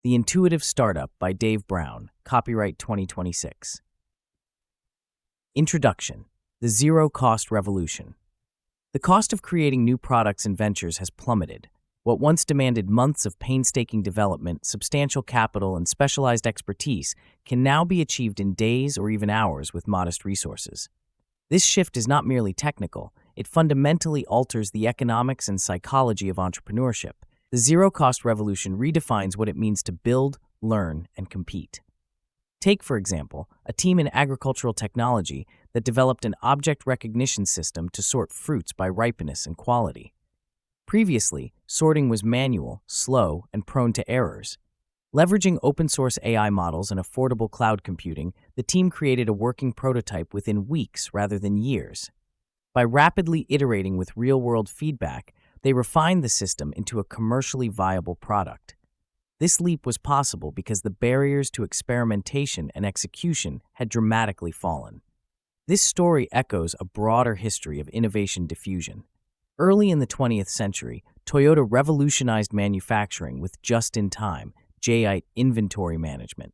The Intuitive Startup by Dave Brown, copyright 2026. Introduction: The Zero-Cost Revolution. The cost of creating new products and ventures has plummeted. What once demanded months of painstaking development, substantial capital, and specialized expertise can now be achieved in days or even hours with modest resources. This shift is not merely technical, it fundamentally alters the economics and psychology of entrepreneurship. The zero-cost revolution redefines what it means to build, learn, and compete. Take, for example, a team in agricultural technology that developed an object recognition system to sort fruits by ripeness and quality. Previously, sorting was manual, slow, and prone to errors. Leveraging open-source AI models and affordable cloud computing, the team created a working prototype within weeks rather than years. By rapidly iterating with real-world feedback, they refined the system into a commercially viable product. This leap was possible because the barriers to experimentation and execution had dramatically fallen. This story echoes a broader history of innovation diffusion. Early in the 20th century, Toyota revolutionized manufacturing with just-in-time, JIT inventory management.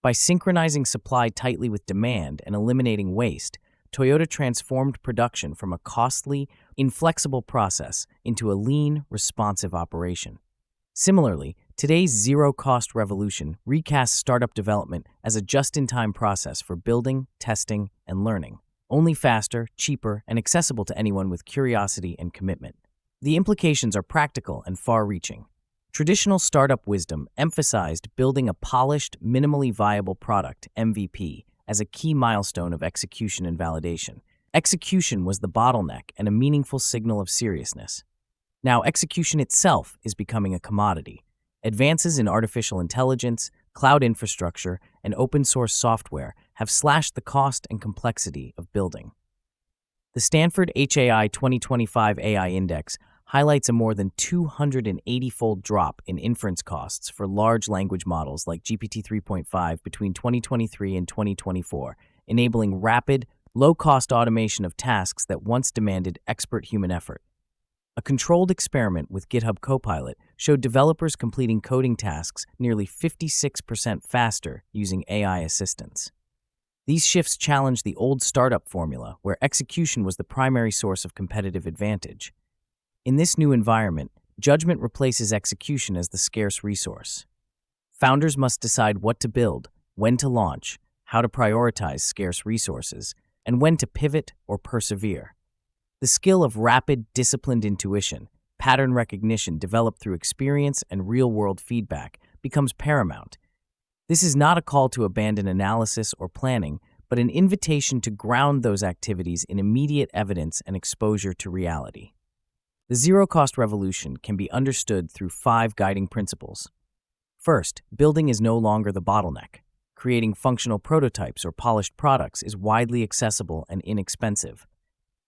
By synchronizing supply tightly with demand and eliminating waste, Toyota transformed production from a costly, inflexible process into a lean, responsive operation. Similarly, today's zero-cost revolution recasts startup development as a just-in-time process for building, testing, and learning, only faster, cheaper, and accessible to anyone with curiosity and commitment. The implications are practical and far-reaching. Traditional startup wisdom emphasized building a polished, minimally viable product, MVP, as a key milestone of execution and validation. Execution was the bottleneck and a meaningful signal of seriousness. Now, execution itself is becoming a commodity. Advances in artificial intelligence, cloud infrastructure, and open-source software have slashed the cost and complexity of building. The Stanford HAI 2025 AI Index highlights a more than 280-fold drop in inference costs for large language models like GPT 3.5 between 2023 and 2024, enabling rapid, low-cost automation of tasks that once demanded expert human effort. A controlled experiment with GitHub Copilot showed developers completing coding tasks nearly 56% faster using AI assistance. These shifts challenge the old startup formula, where execution was the primary source of competitive advantage. In this new environment, judgment replaces execution as the scarce resource. Founders must decide what to build, when to launch, how to prioritize scarce resources, and when to pivot or persevere. The skill of rapid, disciplined intuition, pattern recognition developed through experience and real-world feedback, becomes paramount. This is not a call to abandon analysis or planning, but an invitation to ground those activities in immediate evidence and exposure to reality. The zero-cost revolution can be understood through 5 guiding principles. First, building is no longer the bottleneck. Creating functional prototypes or polished products is widely accessible and inexpensive.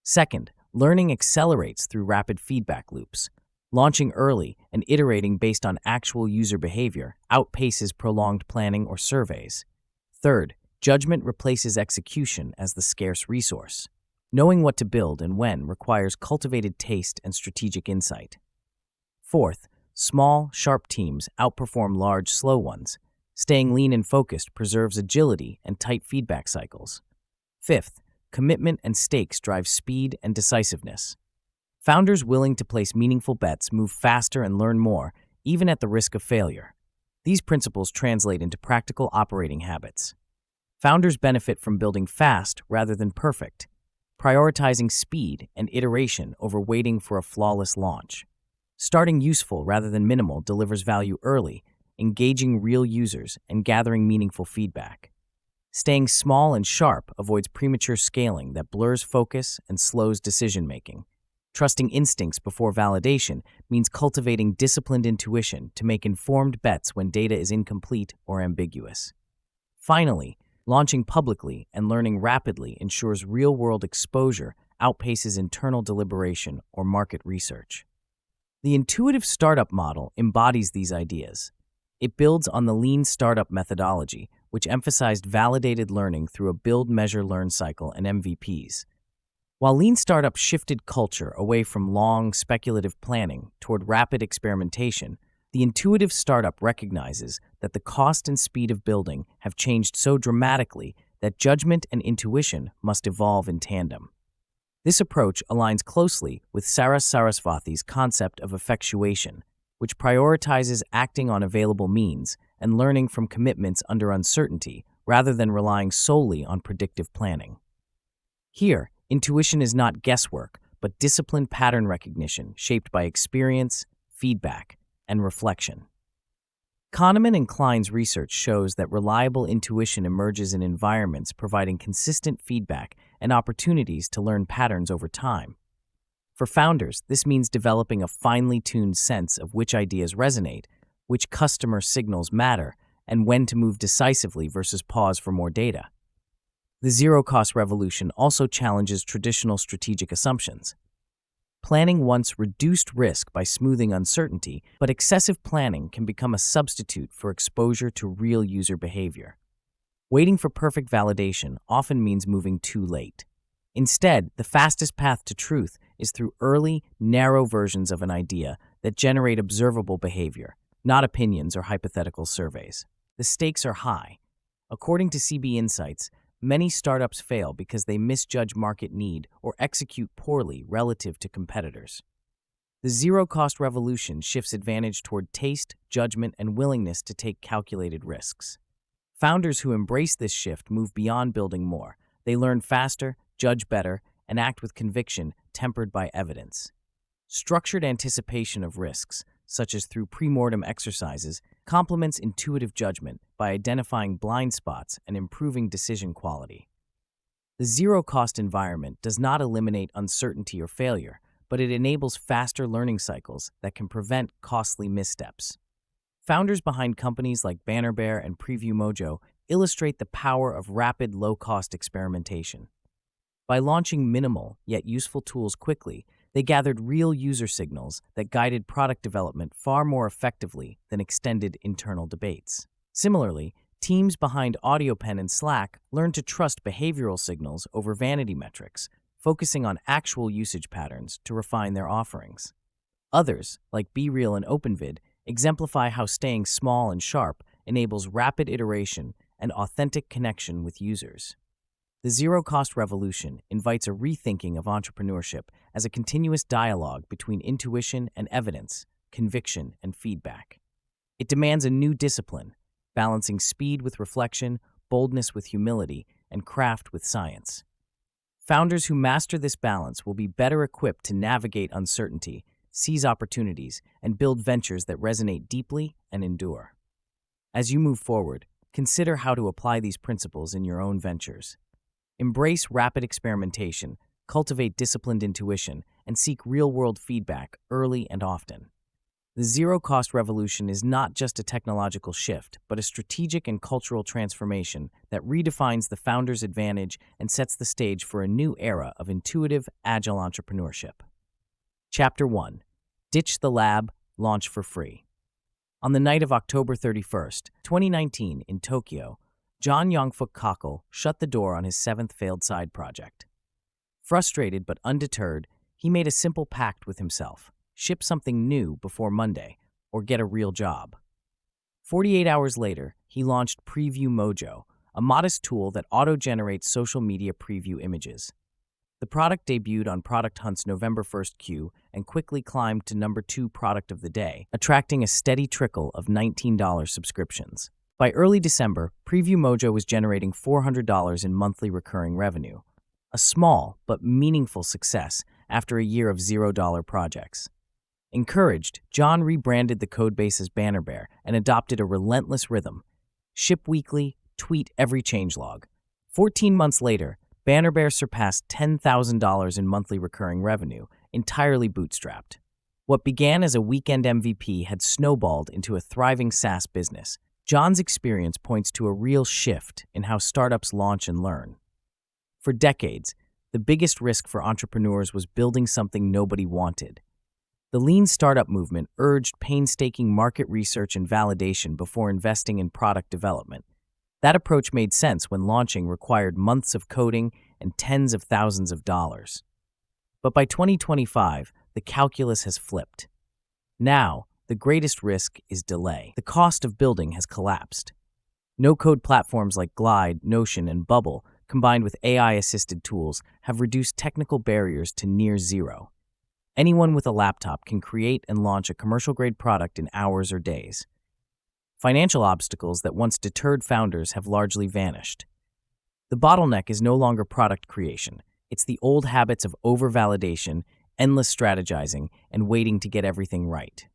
Second, learning accelerates through rapid feedback loops. Launching early and iterating based on actual user behavior outpaces prolonged planning or surveys. Third, judgment replaces execution as the scarce resource. Knowing what to build and when requires cultivated taste and strategic insight. Fourth, small, sharp teams outperform large, slow ones. Staying lean and focused preserves agility and tight feedback cycles. Fifth, commitment and stakes drive speed and decisiveness. Founders willing to place meaningful bets move faster and learn more, even at the risk of failure. These principles translate into practical operating habits. Founders benefit from building fast rather than perfect, prioritizing speed and iteration over waiting for a flawless launch. Starting useful rather than minimal delivers value early, engaging real users and gathering meaningful feedback. Staying small and sharp avoids premature scaling that blurs focus and slows decision-making. Trusting instincts before validation means cultivating disciplined intuition to make informed bets when data is incomplete or ambiguous. Finally, launching publicly and learning rapidly ensures real-world exposure outpaces internal deliberation or market research. The intuitive startup model embodies these ideas. It builds on the lean startup methodology, which emphasized validated learning through a build, measure, learn cycle and MVPs. While lean startups shifted culture away from long, speculative planning toward rapid experimentation, The intuitive startup recognizes that the cost and speed of building have changed so dramatically that judgment and intuition must evolve in tandem. This approach aligns closely with Saras Sarasvathi's concept of effectuation, which prioritizes acting on available means and learning from commitments under uncertainty rather than relying solely on predictive planning. Here, intuition is not guesswork, but disciplined pattern recognition shaped by experience, feedback, and reflection. Kahneman and Klein's research shows that reliable intuition emerges in environments providing consistent feedback and opportunities to learn patterns over time. For founders, this means developing a finely tuned sense of which ideas resonate, which customer signals matter, and when to move decisively versus pause for more data. The zero-cost revolution also challenges traditional strategic assumptions. Planning once reduced risk by smoothing uncertainty, but excessive planning can become a substitute for exposure to real user behavior. Waiting for perfect validation often means moving too late. Instead, the fastest path to truth is through early, narrow versions of an idea that generate observable behavior, not opinions or hypothetical surveys. The stakes are high. According to CB Insights, many startups fail because they misjudge market need or execute poorly relative to competitors. The zero-cost revolution shifts advantage toward taste, judgment, and willingness to take calculated risks. Founders who embrace this shift move beyond building more. They learn faster, judge better, and act with conviction tempered by evidence. Structured anticipation of risks, such as through pre-mortem exercises, complements intuitive judgment by identifying blind spots and improving decision quality. The zero-cost environment does not eliminate uncertainty or failure, but it enables faster learning cycles that can prevent costly missteps. Founders behind companies like Banner Bear and Preview Mojo illustrate the power of rapid, low-cost experimentation. By launching minimal yet useful tools quickly, they gathered real user signals that guided product development far more effectively than extended internal debates. Similarly, teams behind AudioPen and Slack learned to trust behavioral signals over vanity metrics, focusing on actual usage patterns to refine their offerings. Others, like BeReal and OpenVid, exemplify how staying small and sharp enables rapid iteration and authentic connection with users. The zero-cost revolution invites a rethinking of entrepreneurship as a continuous dialogue between intuition and evidence, conviction and feedback. It demands a new discipline, balancing speed with reflection, boldness with humility, and craft with science. Founders who master this balance will be better equipped to navigate uncertainty, seize opportunities, and build ventures that resonate deeply and endure. As you move forward, consider how to apply these principles in your own ventures. Embrace rapid experimentation, cultivate disciplined intuition, and seek real-world feedback early and often. The zero-cost revolution is not just a technological shift, but a strategic and cultural transformation that redefines the founder's advantage and sets the stage for a new era of intuitive, agile entrepreneurship. Chapter 1. Ditch the Lab, Launch for Free. On the night of October 31st, 2019, in Tokyo, John Yongfook Cockle shut the door on his seventh failed side project. Frustrated but undeterred, he made a simple pact with himself: ship something new before Monday, or get a real job. 48 hours later, he launched Preview Mojo, a modest tool that auto-generates social media preview images. The product debuted on Product Hunt's November 1st queue and quickly climbed to number 2 product of the day, attracting a steady trickle of $19 subscriptions. By early December, Preview Mojo was generating $400 in monthly recurring revenue, a small but meaningful success after a year of $0 projects. Encouraged, John rebranded the codebase as Banner Bear and adopted a relentless rhythm: ship weekly, tweet every changelog. 14 months later, Banner Bear surpassed $10,000 in monthly recurring revenue, entirely bootstrapped. What began as a weekend MVP had snowballed into a thriving SaaS business. John's experience points to a real shift in how startups launch and learn. For decades, the biggest risk for entrepreneurs was building something nobody wanted. The lean startup movement urged painstaking market research and validation before investing in product development. That approach made sense when launching required months of coding and tens of thousands of dollars. But by 2025, the calculus has flipped. Now, the greatest risk is delay. The cost of building has collapsed. No-code platforms like Glide, Notion, and Bubble, combined with AI-assisted tools, have reduced technical barriers to near zero. Anyone with a laptop can create and launch a commercial-grade product in hours or days. Financial obstacles that once deterred founders have largely vanished. The bottleneck is no longer product creation. It's the old habits of over-validation, endless strategizing, and waiting to get everything right.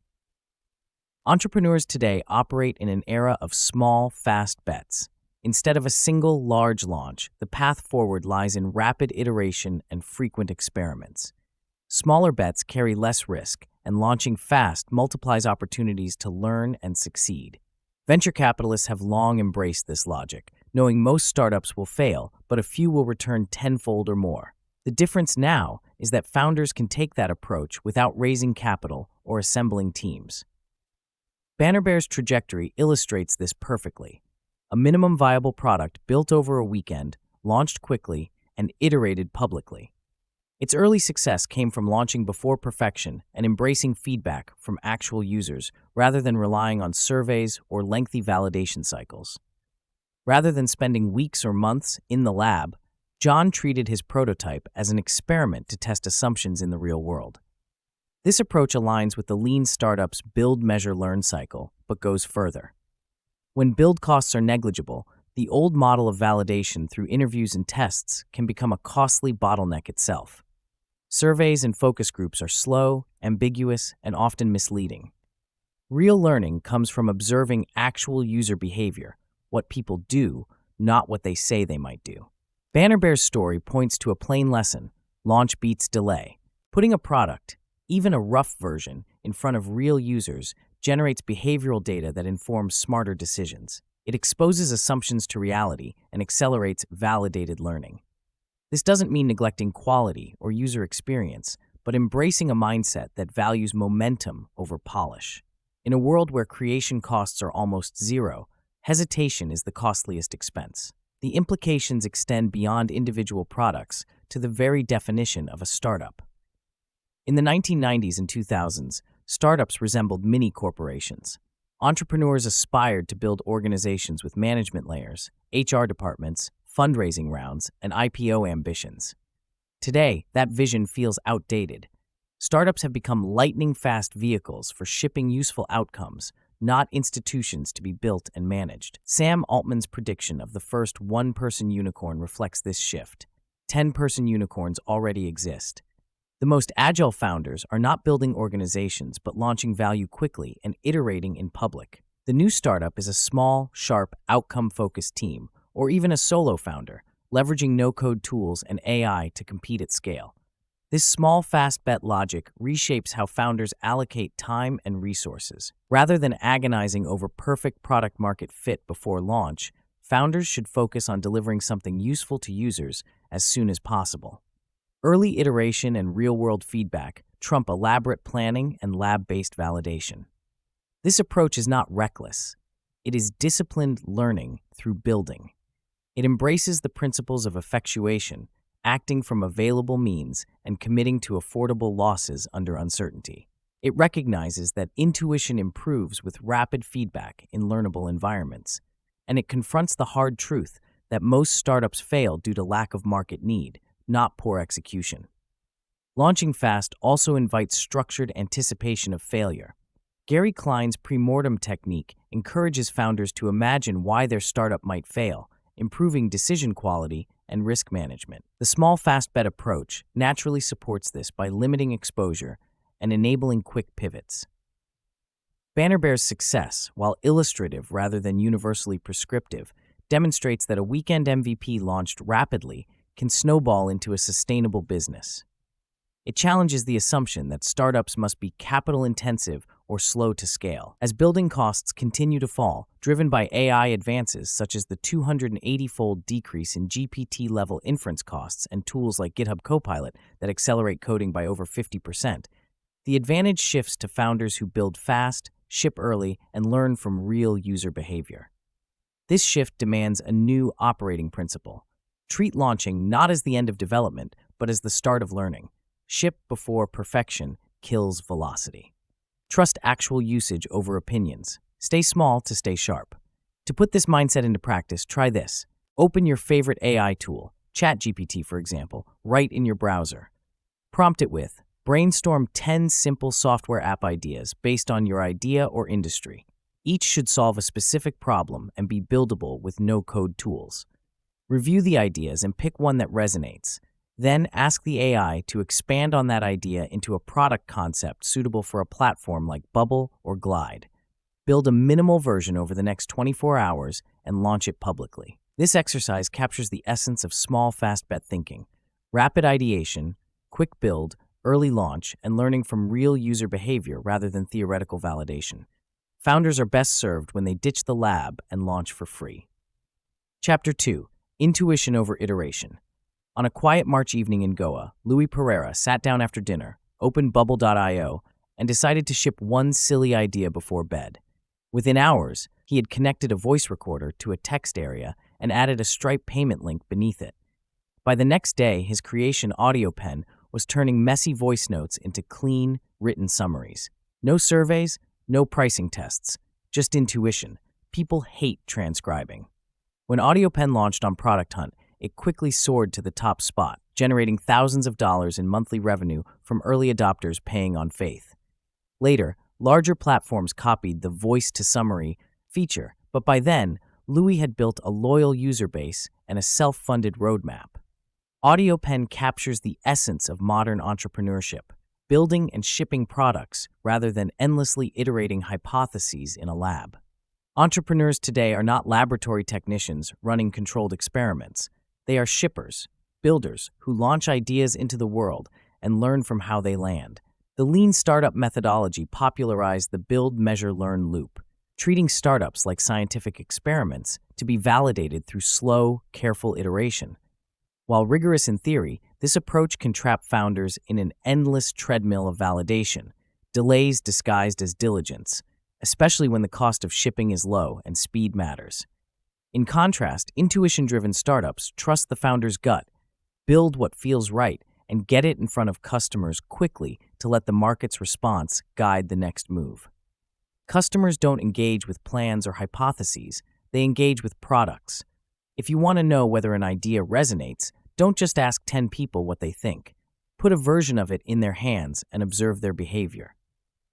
Entrepreneurs today operate in an era of small, fast bets. Instead of a single, large launch, the path forward lies in rapid iteration and frequent experiments. Smaller bets carry less risk, and launching fast multiplies opportunities to learn and succeed. Venture capitalists have long embraced this logic, knowing most startups will fail, but a few will return tenfold or more. The difference now is that founders can take that approach without raising capital or assembling teams. Bannerbear's trajectory illustrates this perfectly. A minimum viable product built over a weekend, launched quickly, and iterated publicly. Its early success came from launching before perfection and embracing feedback from actual users rather than relying on surveys or lengthy validation cycles. Rather than spending weeks or months in the lab, John treated his prototype as an experiment to test assumptions in the real world. This approach aligns with the lean startup's build, measure, learn cycle, but goes further. When build costs are negligible, the old model of validation through interviews and tests can become a costly bottleneck itself. Surveys and focus groups are slow, ambiguous, and often misleading. Real learning comes from observing actual user behavior, what people do, not what they say they might do. Bannerbear's story points to a plain lesson: launch beats delay. Putting a product, even a rough version, in front of real users generates behavioral data that informs smarter decisions. It exposes assumptions to reality and accelerates validated learning. This doesn't mean neglecting quality or user experience, but embracing a mindset that values momentum over polish. In a world where creation costs are almost zero, hesitation is the costliest expense. The implications extend beyond individual products to the very definition of a startup. In the 1990s and 2000s, startups resembled mini corporations. Entrepreneurs aspired to build organizations with management layers, HR departments, fundraising rounds, and IPO ambitions. Today, that vision feels outdated. Startups have become lightning-fast vehicles for shipping useful outcomes, not institutions to be built and managed. Sam Altman's prediction of the first one-person unicorn reflects this shift. 10-person unicorns already exist. The most agile founders are not building organizations but launching value quickly and iterating in public. The new startup is a small, sharp, outcome-focused team, or even a solo founder, leveraging no-code tools and AI to compete at scale. This small, fast bet logic reshapes how founders allocate time and resources. Rather than agonizing over perfect product-market fit before launch, founders should focus on delivering something useful to users as soon as possible. Early iteration and real-world feedback trump elaborate planning and lab-based validation. This approach is not reckless. It is disciplined learning through building. It embraces the principles of effectuation, acting from available means and committing to affordable losses under uncertainty. It recognizes that intuition improves with rapid feedback in learnable environments, and it confronts the hard truth that most startups fail due to lack of market need, not poor execution. Launching fast also invites structured anticipation of failure. Gary Klein's pre-mortem technique encourages founders to imagine why their startup might fail, improving decision quality and risk management. The small fast bet approach naturally supports this by limiting exposure and enabling quick pivots. Bannerbear's success, while illustrative rather than universally prescriptive, demonstrates that a weekend MVP launched rapidly can snowball into a sustainable business. It challenges the assumption that startups must be capital-intensive or slow to scale. As building costs continue to fall, driven by AI advances such as the 280-fold decrease in GPT-level inference costs and tools like GitHub Copilot that accelerate coding by over 50%, the advantage shifts to founders who build fast, ship early, and learn from real user behavior. This shift demands a new operating principle. Treat launching not as the end of development, but as the start of learning. Ship before perfection kills velocity. Trust actual usage over opinions. Stay small to stay sharp. To put this mindset into practice, try this. Open your favorite AI tool, ChatGPT for example, right in your browser. Prompt it with, brainstorm 10 simple software app ideas based on your idea or industry. Each should solve a specific problem and be buildable with no-code tools. Review the ideas and pick one that resonates. Then ask the AI to expand on that idea into a product concept suitable for a platform like Bubble or Glide. Build a minimal version over the next 24 hours and launch it publicly. This exercise captures the essence of small, fast bet thinking, rapid ideation, quick build, early launch, and learning from real user behavior rather than theoretical validation. Founders are best served when they ditch the lab and launch for free. Chapter 2. Intuition over iteration. On a quiet March evening in Goa, Luis Pereira sat down after dinner, opened Bubble.io, and decided to ship one silly idea before bed. Within hours, he had connected a voice recorder to a text area and added a Stripe payment link beneath it. By the next day, his creation AudioPen was turning messy voice notes into clean, written summaries. No surveys, no pricing tests, just intuition. People hate transcribing. When AudioPen launched on Product Hunt, it quickly soared to the top spot, generating thousands of dollars in monthly revenue from early adopters paying on faith. Later, larger platforms copied the voice-to-summary feature, but by then, Luis had built a loyal user base and a self-funded roadmap. AudioPen captures the essence of modern entrepreneurship, building and shipping products rather than endlessly iterating hypotheses in a lab. Entrepreneurs today are not laboratory technicians running controlled experiments. They are shippers, builders who launch ideas into the world and learn from how they land. The lean startup methodology popularized the build, measure, learn loop, treating startups like scientific experiments to be validated through slow, careful iteration. While rigorous in theory, this approach can trap founders in an endless treadmill of validation, delays disguised as diligence, especially when the cost of shipping is low and speed matters. In contrast, intuition-driven startups trust the founder's gut, build what feels right, and get it in front of customers quickly to let the market's response guide the next move. Customers don't engage with plans or hypotheses, they engage with products. If you want to know whether an idea resonates, don't just ask 10 people what they think. Put a version of it in their hands and observe their behavior.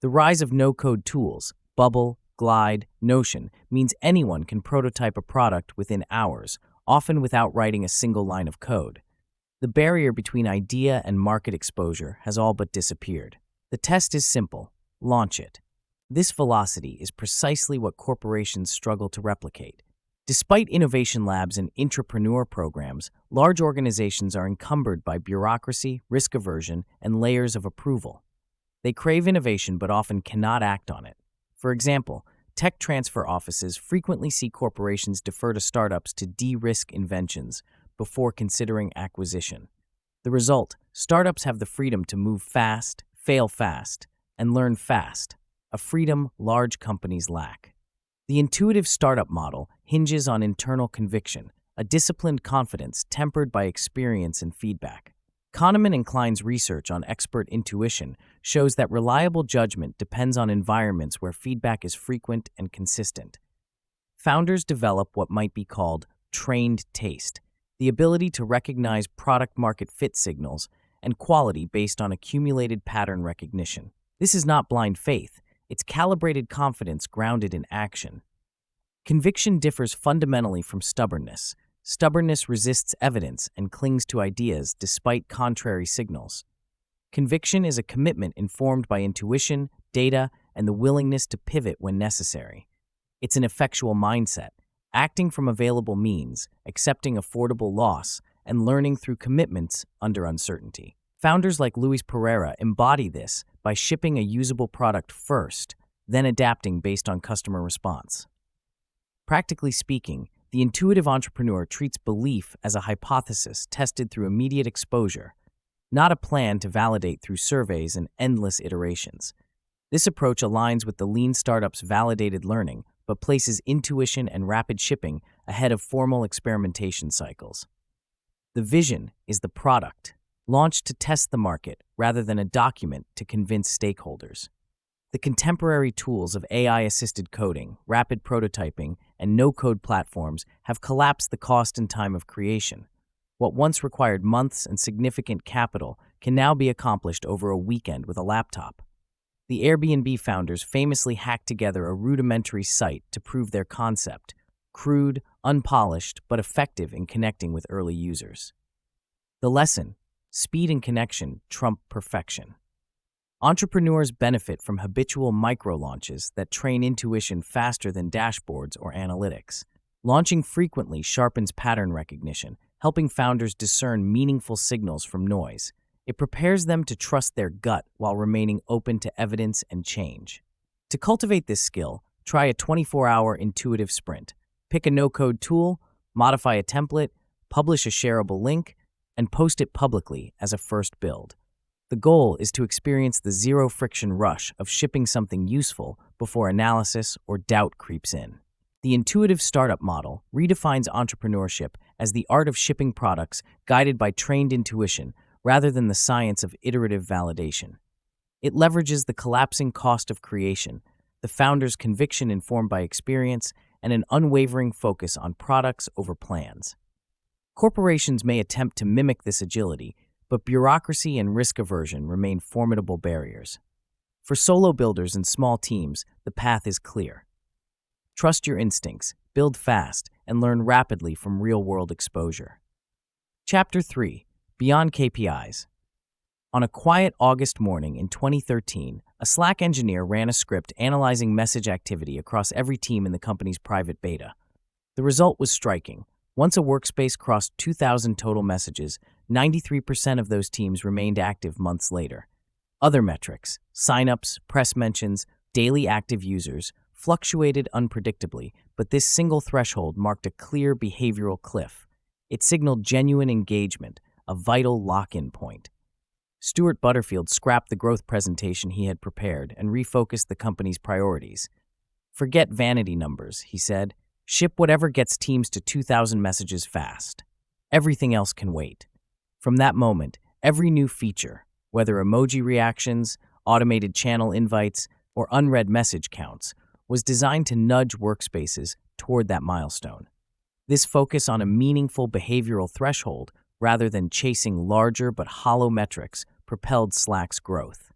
The rise of no-code tools, Bubble, Glide, Notion, means anyone can prototype a product within hours, often without writing a single line of code. The barrier between idea and market exposure has all but disappeared. The test is simple: launch it. This velocity is precisely what corporations struggle to replicate. Despite innovation labs and intrapreneur programs, large organizations are encumbered by bureaucracy, risk aversion, and layers of approval. They crave innovation but often cannot act on it. For example, tech transfer offices frequently see corporations defer to startups to de-risk inventions before considering acquisition. The result, startups have the freedom to move fast, fail fast, and learn fast, a freedom large companies lack. The intuitive startup model hinges on internal conviction, a disciplined confidence tempered by experience and feedback. Kahneman and Klein's research on expert intuition shows that reliable judgment depends on environments where feedback is frequent and consistent. Founders develop what might be called trained taste, the ability to recognize product-market fit signals and quality based on accumulated pattern recognition. This is not blind faith, it's calibrated confidence grounded in action. Conviction differs fundamentally from stubbornness. Stubbornness resists evidence and clings to ideas despite contrary signals. Conviction is a commitment informed by intuition, data, and the willingness to pivot when necessary. It's an effectual mindset, acting from available means, accepting affordable loss, and learning through commitments under uncertainty. Founders like Luis Pereira embody this by shipping a usable product first, then adapting based on customer response. Practically speaking, the intuitive entrepreneur treats belief as a hypothesis tested through immediate exposure, not a plan to validate through surveys and endless iterations. This approach aligns with the lean startup's validated learning, but places intuition and rapid shipping ahead of formal experimentation cycles. The vision is the product, launched to test the market rather than a document to convince stakeholders. The contemporary tools of AI-assisted coding, rapid prototyping, and no-code platforms have collapsed the cost and time of creation. What once required months and significant capital can now be accomplished over a weekend with a laptop. The Airbnb founders famously hacked together a rudimentary site to prove their concept, crude, unpolished, but effective in connecting with early users. The lesson: speed and connection trump perfection. Entrepreneurs benefit from habitual micro-launches that train intuition faster than dashboards or analytics. Launching frequently sharpens pattern recognition, helping founders discern meaningful signals from noise. It prepares them to trust their gut while remaining open to evidence and change. To cultivate this skill, try a 24-hour intuitive sprint. Pick a no-code tool, modify a template, publish a shareable link, and post it publicly as a first build. The goal is to experience the zero-friction rush of shipping something useful before analysis or doubt creeps in. The intuitive startup model redefines entrepreneurship as the art of shipping products guided by trained intuition rather than the science of iterative validation. It leverages the collapsing cost of creation, the founder's conviction informed by experience, and an unwavering focus on products over plans. Corporations may attempt to mimic this agility, but bureaucracy and risk aversion remain formidable barriers. For solo builders and small teams, the path is clear. Trust your instincts, build fast, and learn rapidly from real-world exposure. Chapter 3: Beyond KPIs. On a quiet August morning in 2013, a Slack engineer ran a script analyzing message activity across every team in the company's private beta. The result was striking. Once a workspace crossed 2,000 total messages, 93% of those teams remained active months later. Other metrics, signups, press mentions, daily active users, fluctuated unpredictably, but this single threshold marked a clear behavioral cliff. It signaled genuine engagement, a vital lock-in point. Stuart Butterfield scrapped the growth presentation he had prepared and refocused the company's priorities. "Forget vanity numbers," he said. "Ship whatever gets teams to 2,000 messages fast. Everything else can wait." From that moment, every new feature, whether emoji reactions, automated channel invites, or unread message counts, was designed to nudge workspaces toward that milestone. This focus on a meaningful behavioral threshold, rather than chasing larger but hollow metrics, propelled Slack's growth.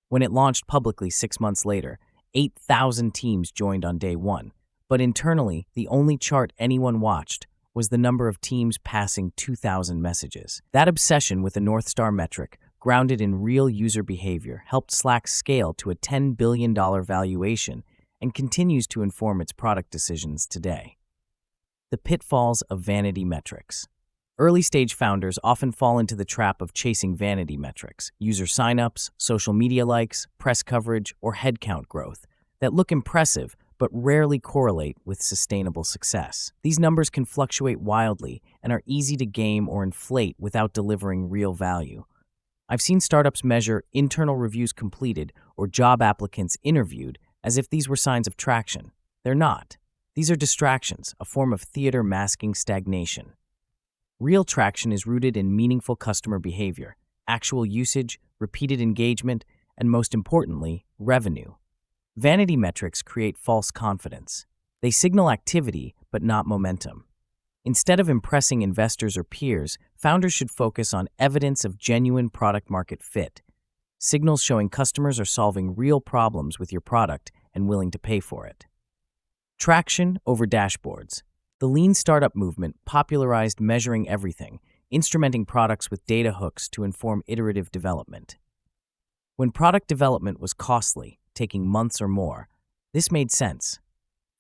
When it launched publicly 6 months later, 8,000 teams joined on day one, but internally, the only chart anyone watched was the number of teams passing 2,000 messages. That obsession with a North Star metric, grounded in real user behavior, helped Slack scale to a $10 billion valuation and continues to inform its product decisions today. The pitfalls of vanity metrics. Early-stage founders often fall into the trap of chasing vanity metrics, user signups, social media likes, press coverage, or headcount growth, that look impressive but rarely correlate with sustainable success. These numbers can fluctuate wildly and are easy to game or inflate without delivering real value. I've seen startups measure internal reviews completed or job applicants interviewed as if these were signs of traction. They're not. These are distractions, a form of theater masking stagnation. Real traction is rooted in meaningful customer behavior, actual usage, repeated engagement, and most importantly, revenue. Vanity metrics create false confidence. They signal activity, but not momentum. Instead of impressing investors or peers, founders should focus on evidence of genuine product-market fit, signals showing customers are solving real problems with your product and willing to pay for it. Traction over dashboards. The lean startup movement popularized measuring everything, instrumenting products with data hooks to inform iterative development. When product development was costly, taking months or more, this made sense.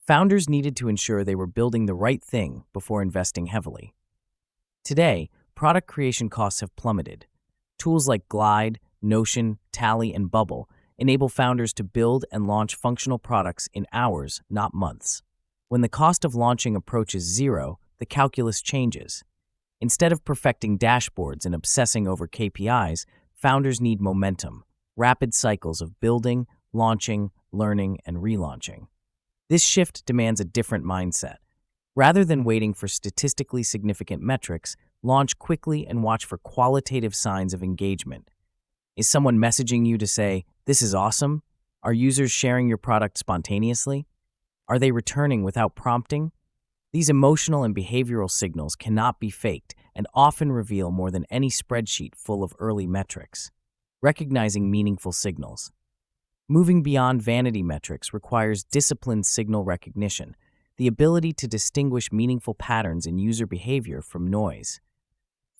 Founders needed to ensure they were building the right thing before investing heavily. Today, product creation costs have plummeted. Tools like Glide, Notion, Tally, and Bubble enable founders to build and launch functional products in hours, not months. When the cost of launching approaches zero, the calculus changes. Instead of perfecting dashboards and obsessing over KPIs, founders need momentum, rapid cycles of building, launching, learning, and relaunching. This shift demands a different mindset. Rather than waiting for statistically significant metrics, launch quickly and watch for qualitative signs of engagement. Is someone messaging you to say, "This is awesome"? Are users sharing your product spontaneously? Are they returning without prompting? These emotional and behavioral signals cannot be faked and often reveal more than any spreadsheet full of early metrics. Recognizing meaningful signals. Moving beyond vanity metrics requires disciplined signal recognition, the ability to distinguish meaningful patterns in user behavior from noise.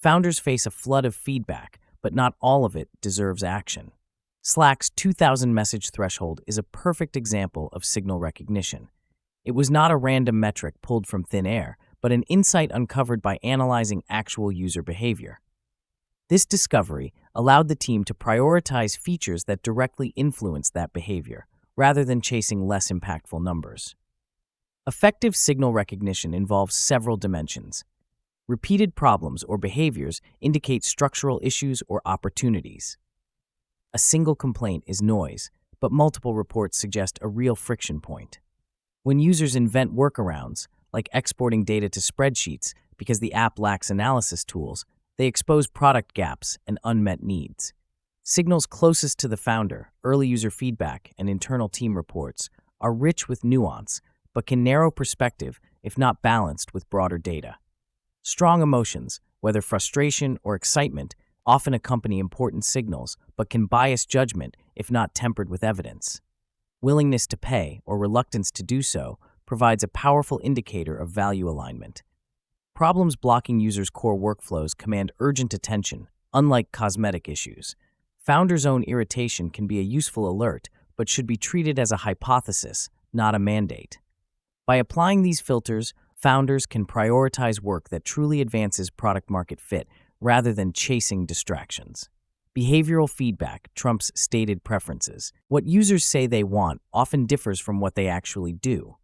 Founders face a flood of feedback, but not all of it deserves action. Slack's 2,000 message threshold is a perfect example of signal recognition. It was not a random metric pulled from thin air, but an insight uncovered by analyzing actual user behavior. This discovery allowed the team to prioritize features that directly influenced that behavior, rather than chasing less impactful numbers. Effective signal recognition involves several dimensions. Repeated problems or behaviors indicate structural issues or opportunities. A single complaint is noise, but multiple reports suggest a real friction point. When users invent workarounds, like exporting data to spreadsheets because the app lacks analysis tools, they expose product gaps and unmet needs. Signals closest to the founder, early user feedback, and internal team reports, are rich with nuance, but can narrow perspective if not balanced with broader data. Strong emotions, whether frustration or excitement, often accompany important signals, but can bias judgment if not tempered with evidence. Willingness to pay, or reluctance to do so, provides a powerful indicator of value alignment. Problems blocking users' core workflows command urgent attention, unlike cosmetic issues. Founders' own irritation can be a useful alert, but should be treated as a hypothesis, not a mandate. By applying these filters, founders can prioritize work that truly advances product-market fit rather than chasing distractions. Behavioral feedback trumps stated preferences. What users say they want often differs from what they actually do.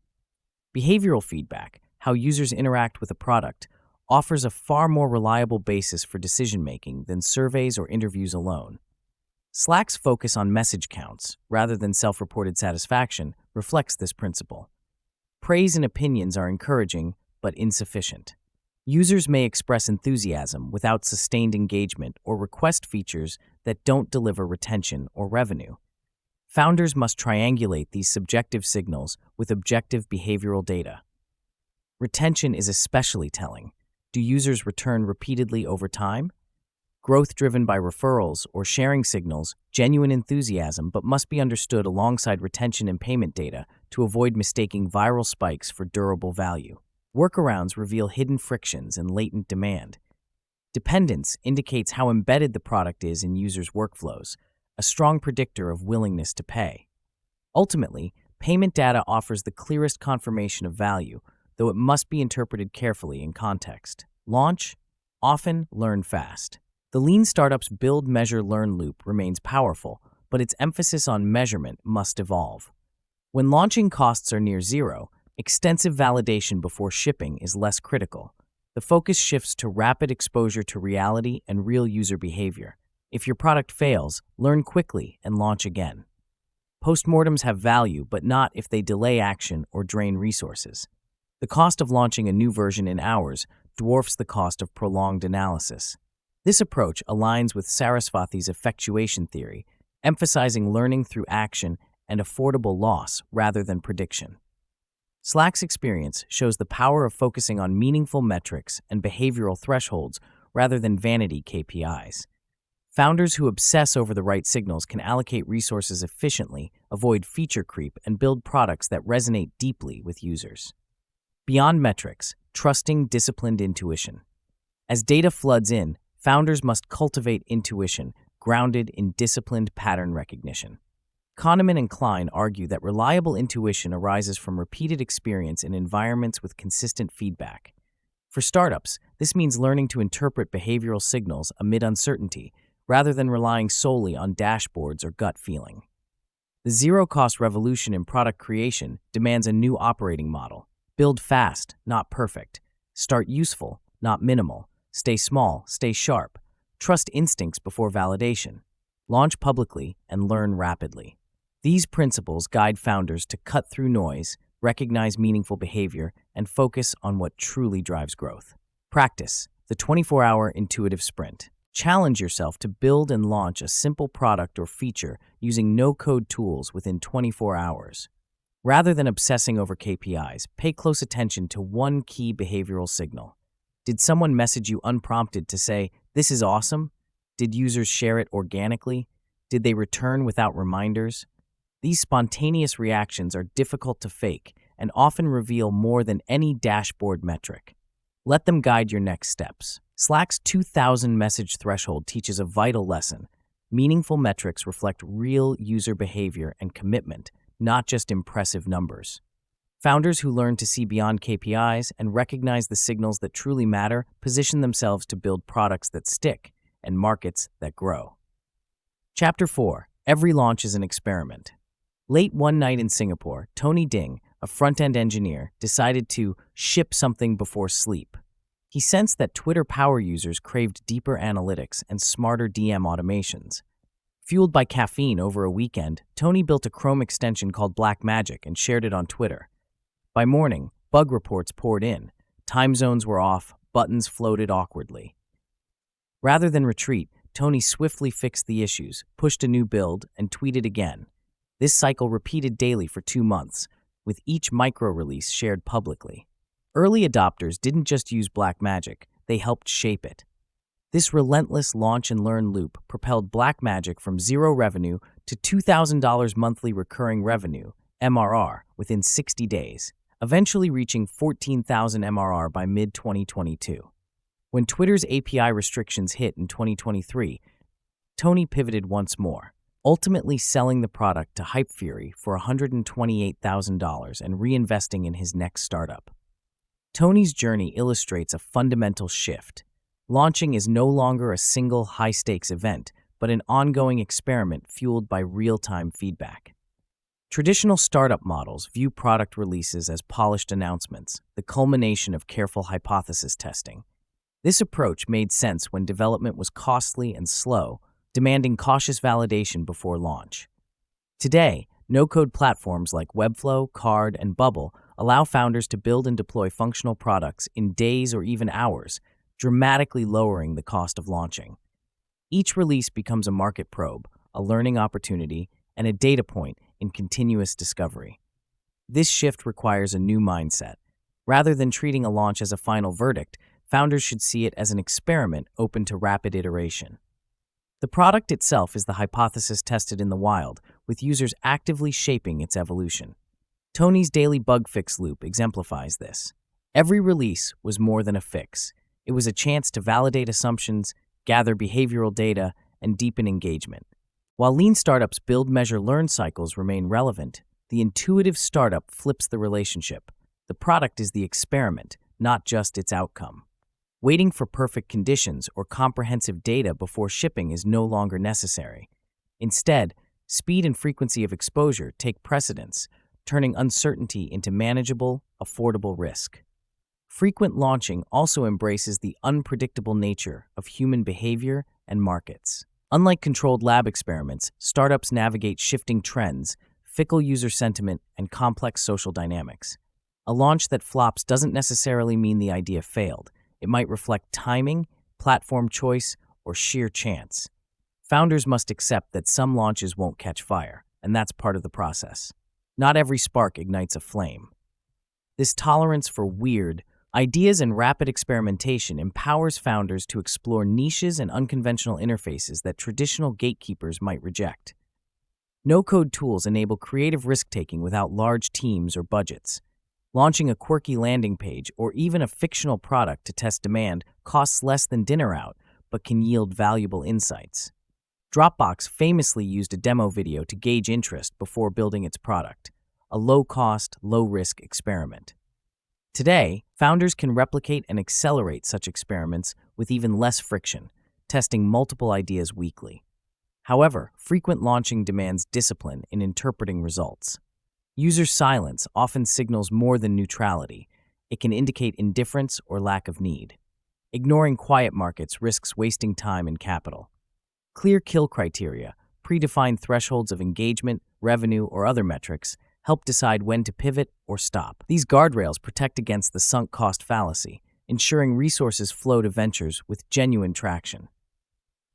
Behavioral feedback, how users interact with a product, offers a far more reliable basis for decision-making than surveys or interviews alone. Slack's focus on message counts, rather than self-reported satisfaction, reflects this principle. Praise and opinions are encouraging, but insufficient. Users may express enthusiasm without sustained engagement or request features that don't deliver retention or revenue. Founders must triangulate these subjective signals with objective behavioral data. Retention is especially telling. Do users return repeatedly over time? Growth driven by referrals or sharing signals genuine enthusiasm, but must be understood alongside retention and payment data to avoid mistaking viral spikes for durable value. Workarounds reveal hidden frictions and latent demand. Dependence indicates how embedded the product is in users' workflows, a strong predictor of willingness to pay. Ultimately, payment data offers the clearest confirmation of value, though it must be interpreted carefully in context. Launch, often learn fast. The lean startup's build, measure, learn loop remains powerful, but its emphasis on measurement must evolve. When launching costs are near zero, extensive validation before shipping is less critical. The focus shifts to rapid exposure to reality and real user behavior. If your product fails, learn quickly and launch again. Postmortems have value, but not if they delay action or drain resources. The cost of launching a new version in hours dwarfs the cost of prolonged analysis. This approach aligns with Sarasvathi's effectuation theory, emphasizing learning through action and affordable loss rather than prediction. Slack's experience shows the power of focusing on meaningful metrics and behavioral thresholds rather than vanity KPIs. Founders who obsess over the right signals can allocate resources efficiently, avoid feature creep, and build products that resonate deeply with users. Beyond metrics, trusting disciplined intuition. As data floods in, founders must cultivate intuition grounded in disciplined pattern recognition. Kahneman and Klein argue that reliable intuition arises from repeated experience in environments with consistent feedback. For startups, this means learning to interpret behavioral signals amid uncertainty, rather than relying solely on dashboards or gut feeling. The zero-cost revolution in product creation demands a new operating model. Build fast, not perfect. Start useful, not minimal. Stay small, stay sharp. Trust instincts before validation. Launch publicly and learn rapidly. These principles guide founders to cut through noise, recognize meaningful behavior, and focus on what truly drives growth. Practice the 24-hour intuitive sprint. Challenge yourself to build and launch a simple product or feature using no-code tools within 24 hours. Rather than obsessing over KPIs, pay close attention to one key behavioral signal. Did someone message you unprompted to say, "This is awesome"? Did users share it organically? Did they return without reminders? These spontaneous reactions are difficult to fake and often reveal more than any dashboard metric. Let them guide your next steps. Slack's 2,000 message threshold teaches a vital lesson. Meaningful metrics reflect real user behavior and commitment, not just impressive numbers. Founders who learn to see beyond KPIs and recognize the signals that truly matter position themselves to build products that stick and markets that grow. Chapter 4. Every launch is an experiment. Late one night in Singapore, Tony Ding, a front-end engineer, decided to ship something before sleep. He sensed that Twitter power users craved deeper analytics and smarter DM automations. Fueled by caffeine over a weekend, Tony built a Chrome extension called Blackmagic and shared it on Twitter. By morning, bug reports poured in. Time zones were off, buttons floated awkwardly. Rather than retreat, Tony swiftly fixed the issues, pushed a new build, and tweeted again. This cycle repeated daily for 2 months, with each micro-release shared publicly. Early adopters didn't just use Blackmagic, they helped shape it. This relentless launch and learn loop propelled Blackmagic from zero revenue to $2,000 monthly recurring revenue, MRR, within 60 days, eventually reaching 14,000 MRR by mid-2022. When Twitter's API restrictions hit in 2023, Tony pivoted once more, ultimately selling the product to Hypefury for $128,000 and reinvesting in his next startup. Tony's journey illustrates a fundamental shift. Launching is no longer a single high-stakes event, but an ongoing experiment fueled by real-time feedback. Traditional startup models view product releases as polished announcements, the culmination of careful hypothesis testing. This approach made sense when development was costly and slow, demanding cautious validation before launch. Today, no-code platforms like Webflow, Card, and Bubble allow founders to build and deploy functional products in days or even hours, dramatically lowering the cost of launching. Each release becomes a market probe, a learning opportunity, and a data point in continuous discovery. This shift requires a new mindset. Rather than treating a launch as a final verdict, founders should see it as an experiment open to rapid iteration. The product itself is the hypothesis tested in the wild, with users actively shaping its evolution. Tony's daily bug fix loop exemplifies this. Every release was more than a fix. It was a chance to validate assumptions, gather behavioral data, and deepen engagement. While lean startups' build, measure, learn cycles remain relevant, the intuitive startup flips the relationship. The product is the experiment, not just its outcome. Waiting for perfect conditions or comprehensive data before shipping is no longer necessary. Instead, speed and frequency of exposure take precedence, turning uncertainty into manageable, affordable risk. Frequent launching also embraces the unpredictable nature of human behavior and markets. Unlike controlled lab experiments, startups navigate shifting trends, fickle user sentiment, and complex social dynamics. A launch that flops doesn't necessarily mean the idea failed. It might reflect timing, platform choice, or sheer chance. Founders must accept that some launches won't catch fire, and that's part of the process. Not every spark ignites a flame. This tolerance for weird ideas and rapid experimentation empowers founders to explore niches and unconventional interfaces that traditional gatekeepers might reject. No-code tools enable creative risk-taking without large teams or budgets. Launching a quirky landing page or even a fictional product to test demand costs less than dinner out, but can yield valuable insights. Dropbox famously used a demo video to gauge interest before building its product, a low-cost, low-risk experiment. Today, founders can replicate and accelerate such experiments with even less friction, testing multiple ideas weekly. However, frequent launching demands discipline in interpreting results. User silence often signals more than neutrality. It can indicate indifference or lack of need. Ignoring quiet markets risks wasting time and capital. Clear kill criteria, predefined thresholds of engagement, revenue, or other metrics help decide when to pivot or stop. These guardrails protect against the sunk cost fallacy, ensuring resources flow to ventures with genuine traction.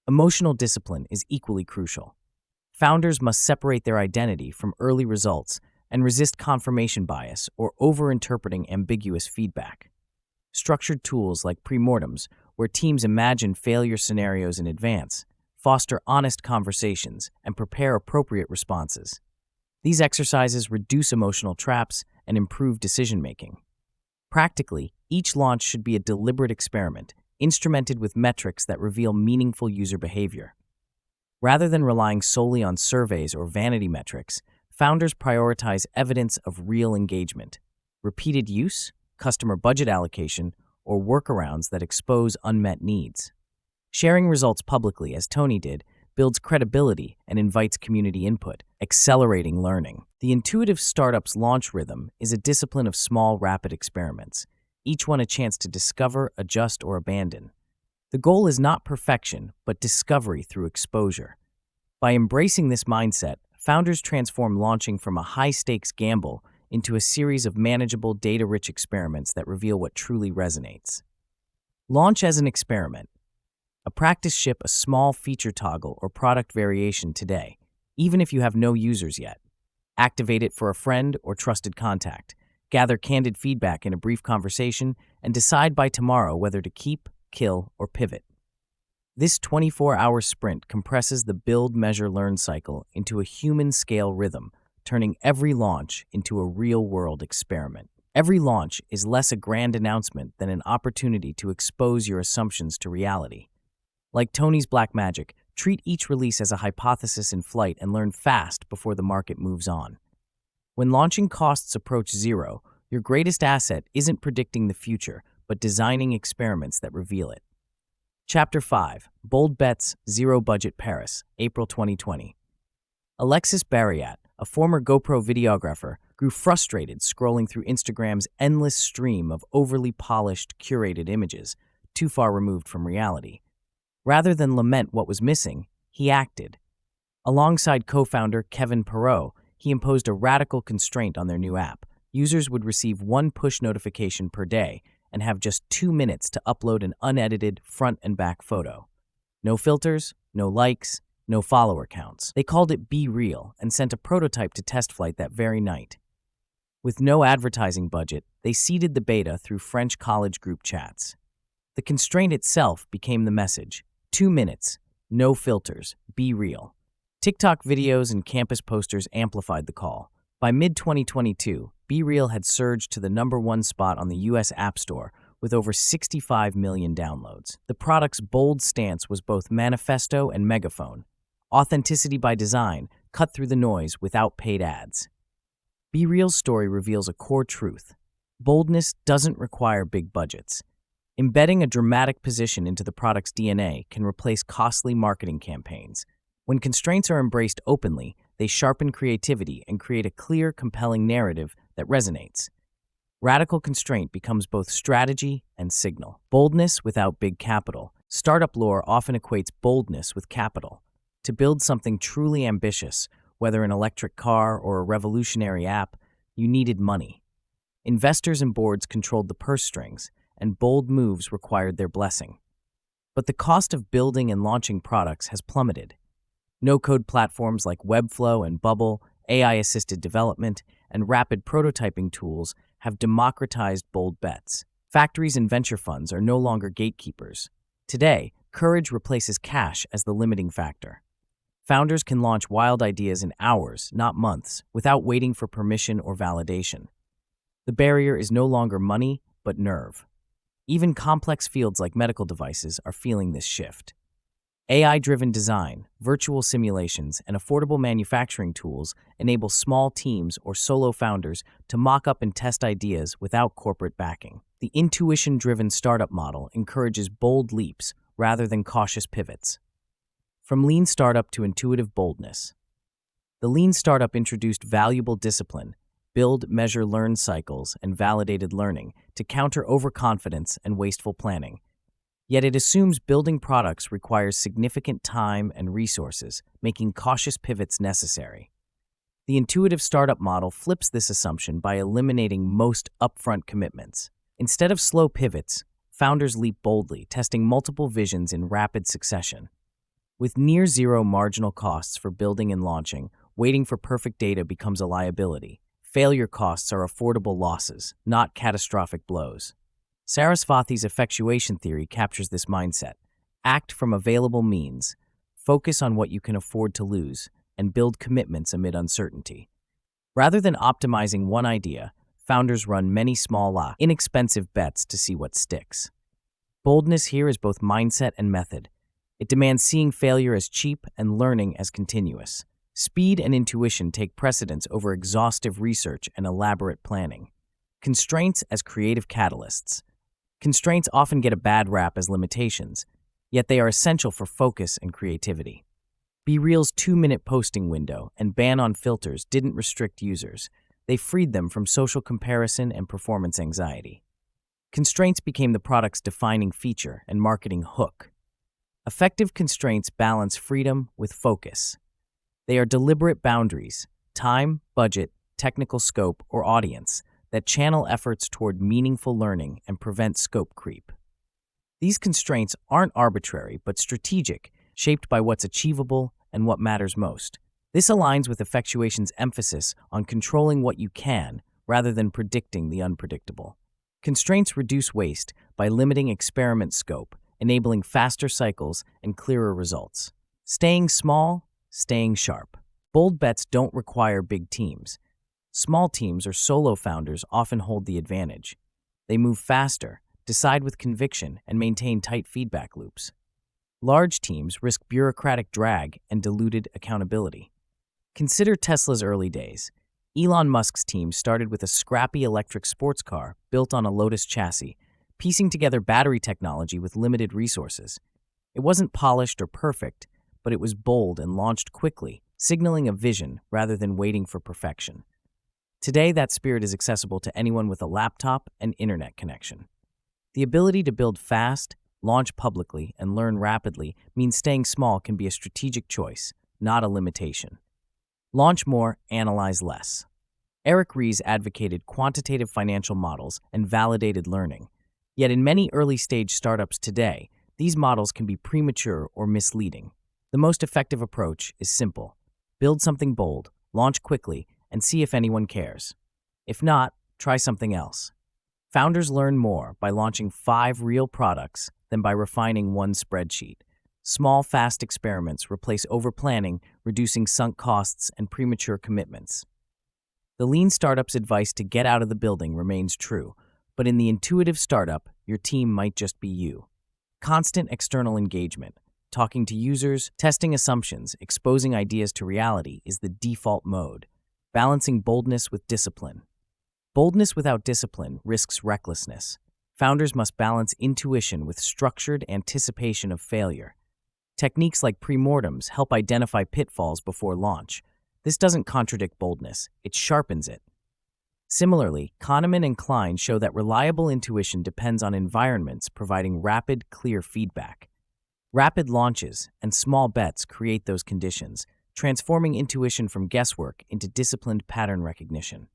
Emotional discipline is equally crucial. Founders must separate their identity from early results and resist confirmation bias or over-interpreting ambiguous feedback. Structured tools like premortems, where teams imagine failure scenarios in advance, foster honest conversations and prepare appropriate responses. These exercises reduce emotional traps and improve decision-making. Practically, each launch should be a deliberate experiment, instrumented with metrics that reveal meaningful user behavior. Rather than relying solely on surveys or vanity metrics, founders prioritize evidence of real engagement, repeated use, customer budget allocation, or workarounds that expose unmet needs. Sharing results publicly, as Tony did, builds credibility and invites community input, accelerating learning. The intuitive startup's launch rhythm is a discipline of small, rapid experiments, each one a chance to discover, adjust, or abandon. The goal is not perfection, but discovery through exposure. By embracing this mindset, founders transform launching from a high-stakes gamble into a series of manageable, data-rich experiments that reveal what truly resonates. Launch as an experiment. Practice ship a small feature toggle or product variation today, even if you have no users yet. Activate it for a friend or trusted contact. Gather candid feedback in a brief conversation and decide by tomorrow whether to keep, kill, or pivot. This 24-hour sprint compresses the build, measure, learn cycle into a human-scale rhythm, turning every launch into a real-world experiment. Every launch is less a grand announcement than an opportunity to expose your assumptions to reality. Like Tony's black magic, treat each release as a hypothesis in flight and learn fast before the market moves on. When launching costs approach zero, your greatest asset isn't predicting the future, but designing experiments that reveal it. Chapter 5. Bold Bets, Zero Budget Paris, April 2020. Alexis Barriat, a former GoPro videographer, grew frustrated scrolling through Instagram's endless stream of overly polished, curated images, too far removed from reality. Rather than lament what was missing, he acted. Alongside co-founder Kevin Perot, he imposed a radical constraint on their new app. Users would receive one push notification per day and have just 2 minutes to upload an unedited front and back photo. No filters, no likes, no follower counts. They called it Be Real and sent a prototype to test flight that very night. With no advertising budget, they seeded the beta through French college group chats. The constraint itself became the message. 2 minutes, no filters, be real. TikTok videos and campus posters amplified the call. By mid-2022, Be Real had surged to the #1 spot on the US App Store with over 65 million downloads. The product's bold stance was both manifesto and megaphone. Authenticity by design, cut through the noise without paid ads. Be Real's story reveals a core truth. Boldness doesn't require big budgets. Embedding a dramatic position into the product's DNA can replace costly marketing campaigns. When constraints are embraced openly, they sharpen creativity and create a clear, compelling narrative that resonates. Radical constraint becomes both strategy and signal. Boldness without big capital. Startup lore often equates boldness with capital. To build something truly ambitious, whether an electric car or a revolutionary app, you needed money. Investors and boards controlled the purse strings, and bold moves required their blessing. But the cost of building and launching products has plummeted. No-code platforms like Webflow and Bubble, AI-assisted development, and rapid prototyping tools have democratized bold bets. Factories and venture funds are no longer gatekeepers. Today, courage replaces cash as the limiting factor. Founders can launch wild ideas in hours, not months, without waiting for permission or validation. The barrier is no longer money, but nerve. Even complex fields like medical devices are feeling this shift. AI-driven design, virtual simulations, and affordable manufacturing tools enable small teams or solo founders to mock up and test ideas without corporate backing. The intuition-driven startup model encourages bold leaps rather than cautious pivots. From lean startup to intuitive boldness. The lean startup introduced valuable discipline, build, measure, learn cycles, and validated learning to counter overconfidence and wasteful planning. Yet it assumes building products requires significant time and resources, making cautious pivots necessary. The intuitive startup model flips this assumption by eliminating most upfront commitments. Instead of slow pivots, founders leap boldly, testing multiple visions in rapid succession. With near zero marginal costs for building and launching, waiting for perfect data becomes a liability. Failure costs are affordable losses, not catastrophic blows. Sarasvathi's effectuation theory captures this mindset. Act from available means, focus on what you can afford to lose, and build commitments amid uncertainty. Rather than optimizing one idea, founders run many small, inexpensive bets to see what sticks. Boldness here is both mindset and method. It demands seeing failure as cheap and learning as continuous. Speed and intuition take precedence over exhaustive research and elaborate planning. Constraints as creative catalysts. Constraints often get a bad rap as limitations, yet they are essential for focus and creativity. BeReal's 2-minute posting window and ban on filters didn't restrict users. They freed them from social comparison and performance anxiety. Constraints became the product's defining feature and marketing hook. Effective constraints balance freedom with focus. They are deliberate boundaries, time, budget, technical scope, or audience, that channel efforts toward meaningful learning and prevent scope creep. These constraints aren't arbitrary but strategic, shaped by what's achievable and what matters most. This aligns with effectuation's emphasis on controlling what you can rather than predicting the unpredictable. Constraints reduce waste by limiting experiment scope, enabling faster cycles and clearer results. Staying small, staying sharp. Bold bets don't require big teams. Small teams or solo founders often hold the advantage. They move faster, decide with conviction, and maintain tight feedback loops. Large teams risk bureaucratic drag and diluted accountability. Consider Tesla's early days. Elon Musk's team started with a scrappy electric sports car built on a Lotus chassis, piecing together battery technology with limited resources. It wasn't polished or perfect, but it was bold and launched quickly, signaling a vision rather than waiting for perfection. Today, that spirit is accessible to anyone with a laptop and internet connection. The ability to build fast, launch publicly, and learn rapidly means staying small can be a strategic choice, not a limitation. Launch more, analyze less. Eric Ries advocated quantitative financial models and validated learning. Yet in many early-stage startups today, these models can be premature or misleading. The most effective approach is simple. Build something bold, launch quickly, and see if anyone cares. If not, try something else. Founders learn more by launching 5 real products than by refining one spreadsheet. Small, fast experiments replace over-planning, reducing sunk costs and premature commitments. The lean startup's advice to get out of the building remains true, but in the intuitive startup, your team might just be you. Constant external engagement, talking to users, testing assumptions, exposing ideas to reality is the default mode. Balancing boldness with discipline. Boldness without discipline risks recklessness. Founders must balance intuition with structured anticipation of failure. Techniques like pre-mortems help identify pitfalls before launch. This doesn't contradict boldness, it sharpens it. Similarly, Kahneman and Klein show that reliable intuition depends on environments providing rapid, clear feedback. Rapid launches and small bets create those conditions, transforming intuition from guesswork into disciplined pattern recognition.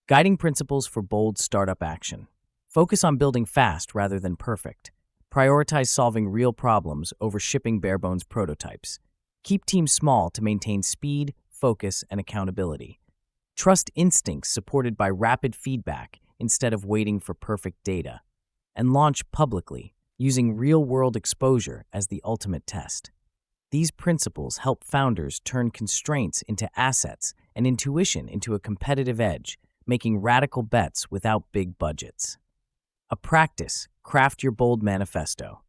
Guiding principles for bold startup action. Focus on building fast rather than perfect. Prioritize solving real problems over shipping bare-bones prototypes. Keep teams small to maintain speed, focus, and accountability. Trust instincts supported by rapid feedback instead of waiting for perfect data. And launch publicly, using real-world exposure as the ultimate test. These principles help founders turn constraints into assets and intuition into a competitive edge, making radical bets without big budgets. A practice: craft your bold manifesto.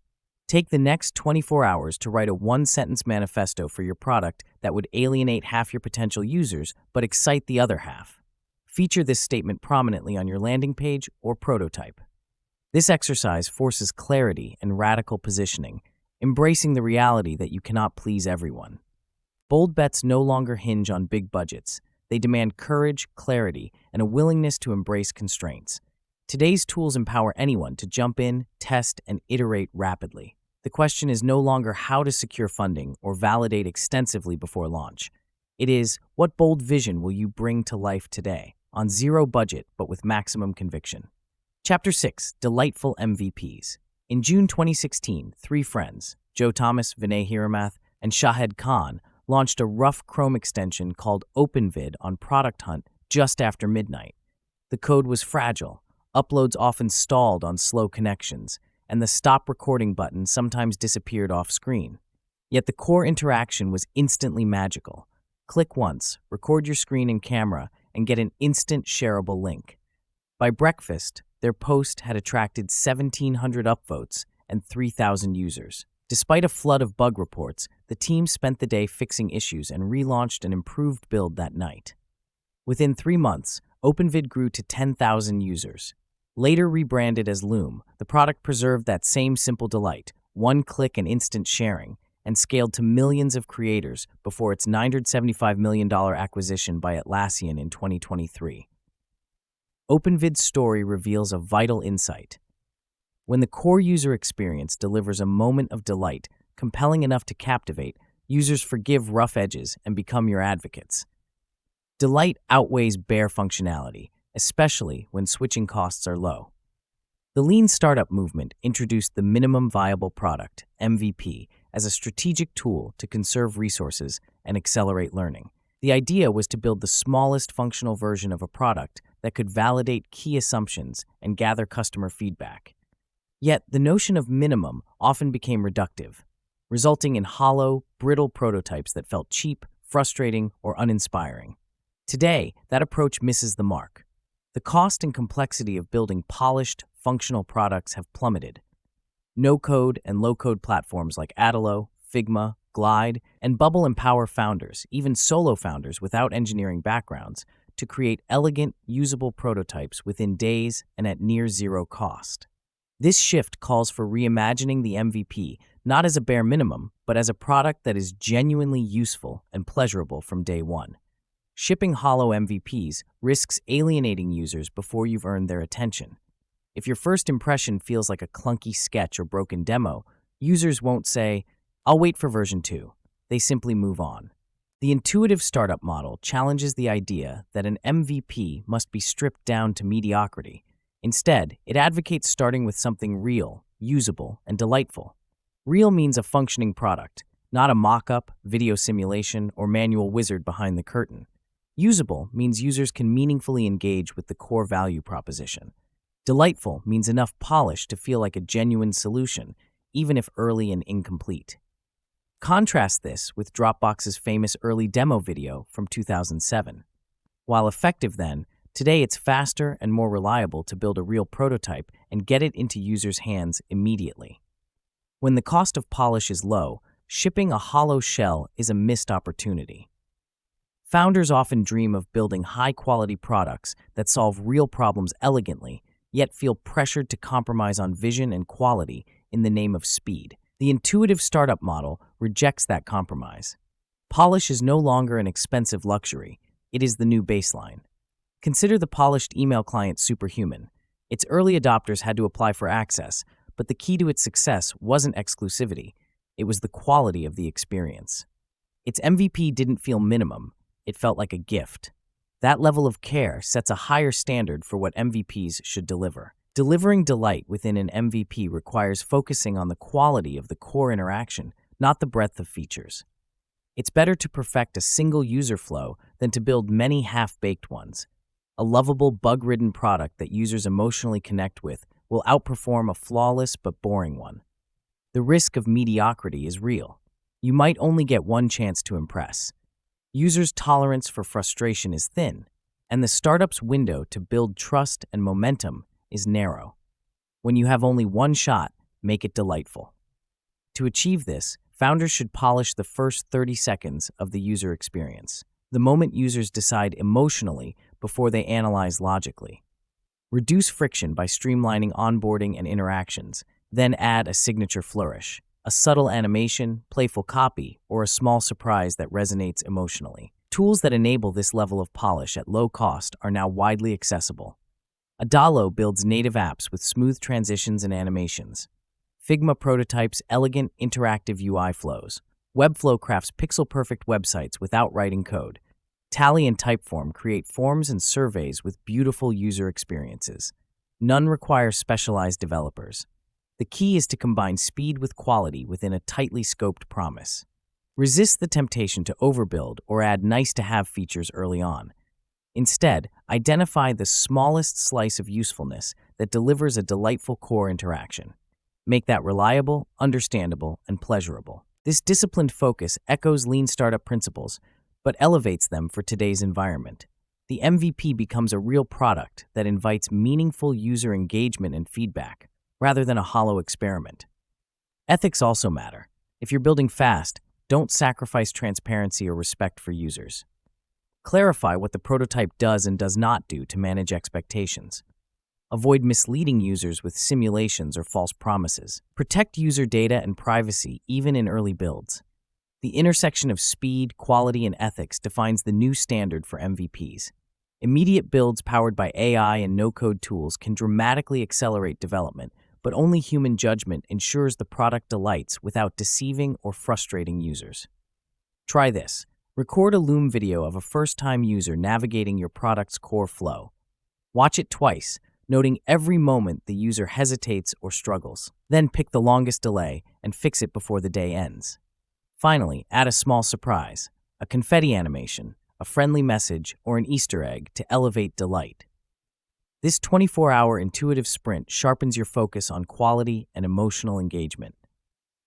Take the next 24 hours to write a one-sentence manifesto for your product that would alienate half your potential users but excite the other half. Feature this statement prominently on your landing page or prototype. This exercise forces clarity and radical positioning, embracing the reality that you cannot please everyone. Bold bets no longer hinge on big budgets. They demand courage, clarity, and a willingness to embrace constraints. Today's tools empower anyone to jump in, test, and iterate rapidly. The question is no longer how to secure funding or validate extensively before launch. It is, what bold vision will you bring to life today, on zero budget but with maximum conviction? Chapter 6. Delightful MVPs. In June 2016, 3 friends, Joe Thomas, Vinay Hiramath, and Shahed Khan launched a rough Chrome extension called OpenVid on Product Hunt just after midnight. The code was fragile, uploads often stalled on slow connections, and the stop recording button sometimes disappeared off screen. Yet the core interaction was instantly magical. Click once, record your screen and camera, and get an instant shareable link. By breakfast, their post had attracted 1,700 upvotes and 3,000 users. Despite a flood of bug reports, the team spent the day fixing issues and relaunched an improved build that night. Within 3 months, OpenVid grew to 10,000 users. Later rebranded as Loom, the product preserved that same simple delight, one click and instant sharing, and scaled to millions of creators before its $975 million acquisition by Atlassian in 2023. OpenVid's story reveals a vital insight. When the core user experience delivers a moment of delight, compelling enough to captivate, users forgive rough edges and become your advocates. Delight outweighs bare functionality, especially when switching costs are low. The lean startup movement introduced the minimum viable product, MVP, as a strategic tool to conserve resources and accelerate learning. The idea was to build the smallest functional version of a product that could validate key assumptions and gather customer feedback. Yet, the notion of minimum often became reductive, resulting in hollow, brittle prototypes that felt cheap, frustrating, or uninspiring. Today, that approach misses the mark. The cost and complexity of building polished, functional products have plummeted. No-code and low-code platforms like Adalo, Figma, Glide, and Bubble empower founders, even solo founders without engineering backgrounds, to create elegant, usable prototypes within days and at near zero cost. This shift calls for reimagining the MVP not as a bare minimum, but as a product that is genuinely useful and pleasurable from day one. Shipping hollow MVPs risks alienating users before you've earned their attention. If your first impression feels like a clunky sketch or broken demo, users won't say, "I'll wait for version 2. They simply move on. The intuitive startup model challenges the idea that an MVP must be stripped down to mediocrity. Instead, it advocates starting with something real, usable, and delightful. Real means a functioning product, not a mock-up, video simulation, or manual wizard behind the curtain. Usable means users can meaningfully engage with the core value proposition. Delightful means enough polish to feel like a genuine solution, even if early and incomplete. Contrast this with Dropbox's famous early demo video from 2007. While effective then, today it's faster and more reliable to build a real prototype and get it into users' hands immediately. When the cost of polish is low, shipping a hollow shell is a missed opportunity. Founders often dream of building high-quality products that solve real problems elegantly, yet feel pressured to compromise on vision and quality in the name of speed. The intuitive startup model rejects that compromise. Polish is no longer an expensive luxury. It is the new baseline. Consider the polished email client Superhuman. Its early adopters had to apply for access, but the key to its success wasn't exclusivity. It was the quality of the experience. Its MVP didn't feel minimum. It felt like a gift. That level of care sets a higher standard for what MVPs should deliver. Delivering delight within an MVP requires focusing on the quality of the core interaction, not the breadth of features. It's better to perfect a single user flow than to build many half-baked ones. A lovable, bug-ridden product that users emotionally connect with will outperform a flawless but boring one. The risk of mediocrity is real. You might only get one chance to impress. Users' tolerance for frustration is thin, and the startup's window to build trust and momentum is narrow. When you have only one shot, make it delightful. To achieve this, founders should polish the first 30 seconds of the user experience, the moment users decide emotionally before they analyze logically. Reduce friction by streamlining onboarding and interactions, then add a signature flourish, a subtle animation, playful copy, or a small surprise that resonates emotionally. Tools that enable this level of polish at low cost are now widely accessible. Adalo builds native apps with smooth transitions and animations. Figma prototypes elegant, interactive UI flows. Webflow crafts pixel-perfect websites without writing code. Tally and Typeform create forms and surveys with beautiful user experiences. None require specialized developers. The key is to combine speed with quality within a tightly scoped promise. Resist the temptation to overbuild or add nice-to-have features early on. Instead, identify the smallest slice of usefulness that delivers a delightful core interaction. Make that reliable, understandable, and pleasurable. This disciplined focus echoes lean startup principles, but elevates them for today's environment. The MVP becomes a real product that invites meaningful user engagement and feedback, rather than a hollow experiment. Ethics also matter. If you're building fast, don't sacrifice transparency or respect for users. Clarify what the prototype does and does not do to manage expectations. Avoid misleading users with simulations or false promises. Protect user data and privacy even in early builds. The intersection of speed, quality, and ethics defines the new standard for MVPs. Immediate builds powered by AI and no-code tools can dramatically accelerate development, but only human judgment ensures the product delights without deceiving or frustrating users. Try this. Record a Loom video of a first-time user navigating your product's core flow. Watch it twice, noting every moment the user hesitates or struggles. Then pick the longest delay and fix it before the day ends. Finally, add a small surprise, a confetti animation, a friendly message, or an Easter egg to elevate delight. This 24-hour intuitive sprint sharpens your focus on quality and emotional engagement.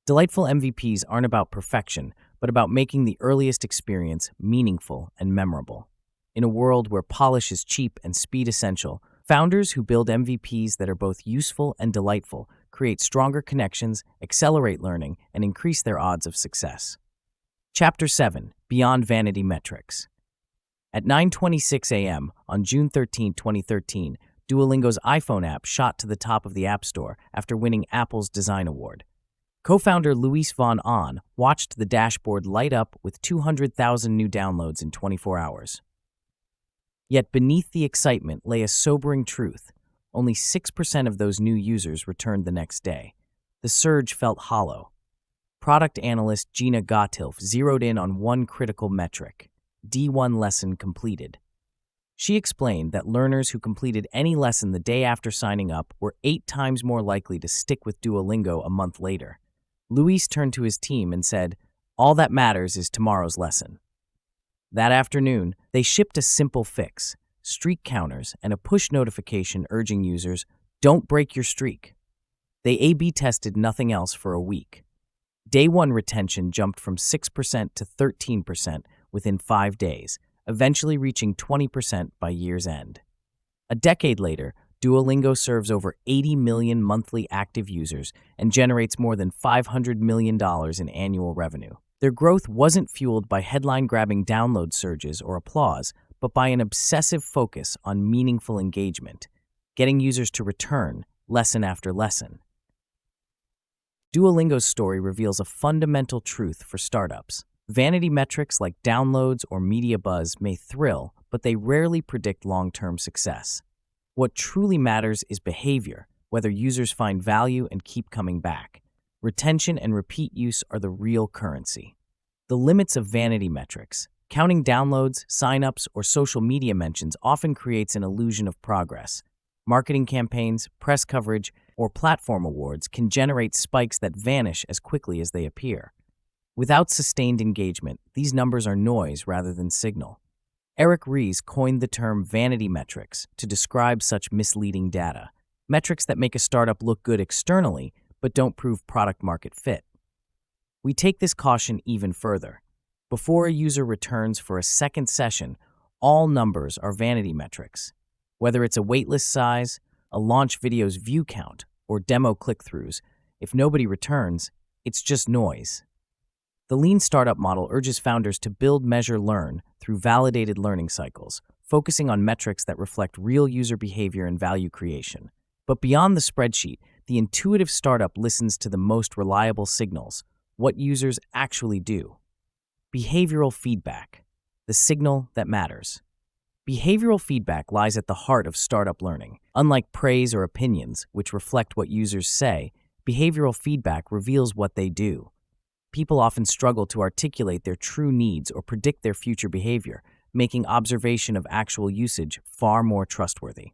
Delightful MVPs aren't about perfection, but about making the earliest experience meaningful and memorable. In a world where polish is cheap and speed essential, founders who build MVPs that are both useful and delightful create stronger connections, accelerate learning, and increase their odds of success. Chapter 7: Beyond Vanity Metrics. At 9:26 a.m. on June 13, 2013, Duolingo's iPhone app shot to the top of the App Store after winning Apple's Design Award. Co-founder Luis von Ahn watched the dashboard light up with 200,000 new downloads in 24 hours. Yet beneath the excitement lay a sobering truth. Only 6% of those new users returned the next day. The surge felt hollow. Product analyst Gina Gotthilf zeroed in on one critical metric: D1 lesson completed. She explained that learners who completed any lesson the day after signing up were 8 times more likely to stick with Duolingo a month later. Luis turned to his team and said, "All that matters is tomorrow's lesson." That afternoon, they shipped a simple fix: streak counters and a push notification urging users, "Don't break your streak." They A/B tested nothing else for a week. Day 1 retention jumped from 6% to 13% within 5 days, eventually reaching 20% by year's end. A decade later, Duolingo serves over 80 million monthly active users and generates more than $500 million in annual revenue. Their growth wasn't fueled by headline-grabbing download surges or applause, but by an obsessive focus on meaningful engagement, getting users to return lesson after lesson. Duolingo's story reveals a fundamental truth for startups. Vanity metrics like downloads or media buzz may thrill, but they rarely predict long-term success. What truly matters is behavior, whether users find value and keep coming back. Retention and repeat use are the real currency. The limits of vanity metrics, counting downloads, signups, or social media mentions, often creates an illusion of progress. Marketing campaigns, press coverage, or platform awards can generate spikes that vanish as quickly as they appear. Without sustained engagement, these numbers are noise rather than signal. Eric Ries coined the term vanity metrics to describe such misleading data, metrics that make a startup look good externally but don't prove product-market fit. We take this caution even further. Before a user returns for a second session, all numbers are vanity metrics. Whether it's a waitlist size, a launch video's view count, or demo click-throughs, if nobody returns, it's just noise. The lean startup model urges founders to build, measure, learn through validated learning cycles, focusing on metrics that reflect real user behavior and value creation. But beyond the spreadsheet, the intuitive startup listens to the most reliable signals, what users actually do. Behavioral feedback, the signal that matters. Behavioral feedback lies at the heart of startup learning. Unlike praise or opinions, which reflect what users say, behavioral feedback reveals what they do. People often struggle to articulate their true needs or predict their future behavior, making observation of actual usage far more trustworthy.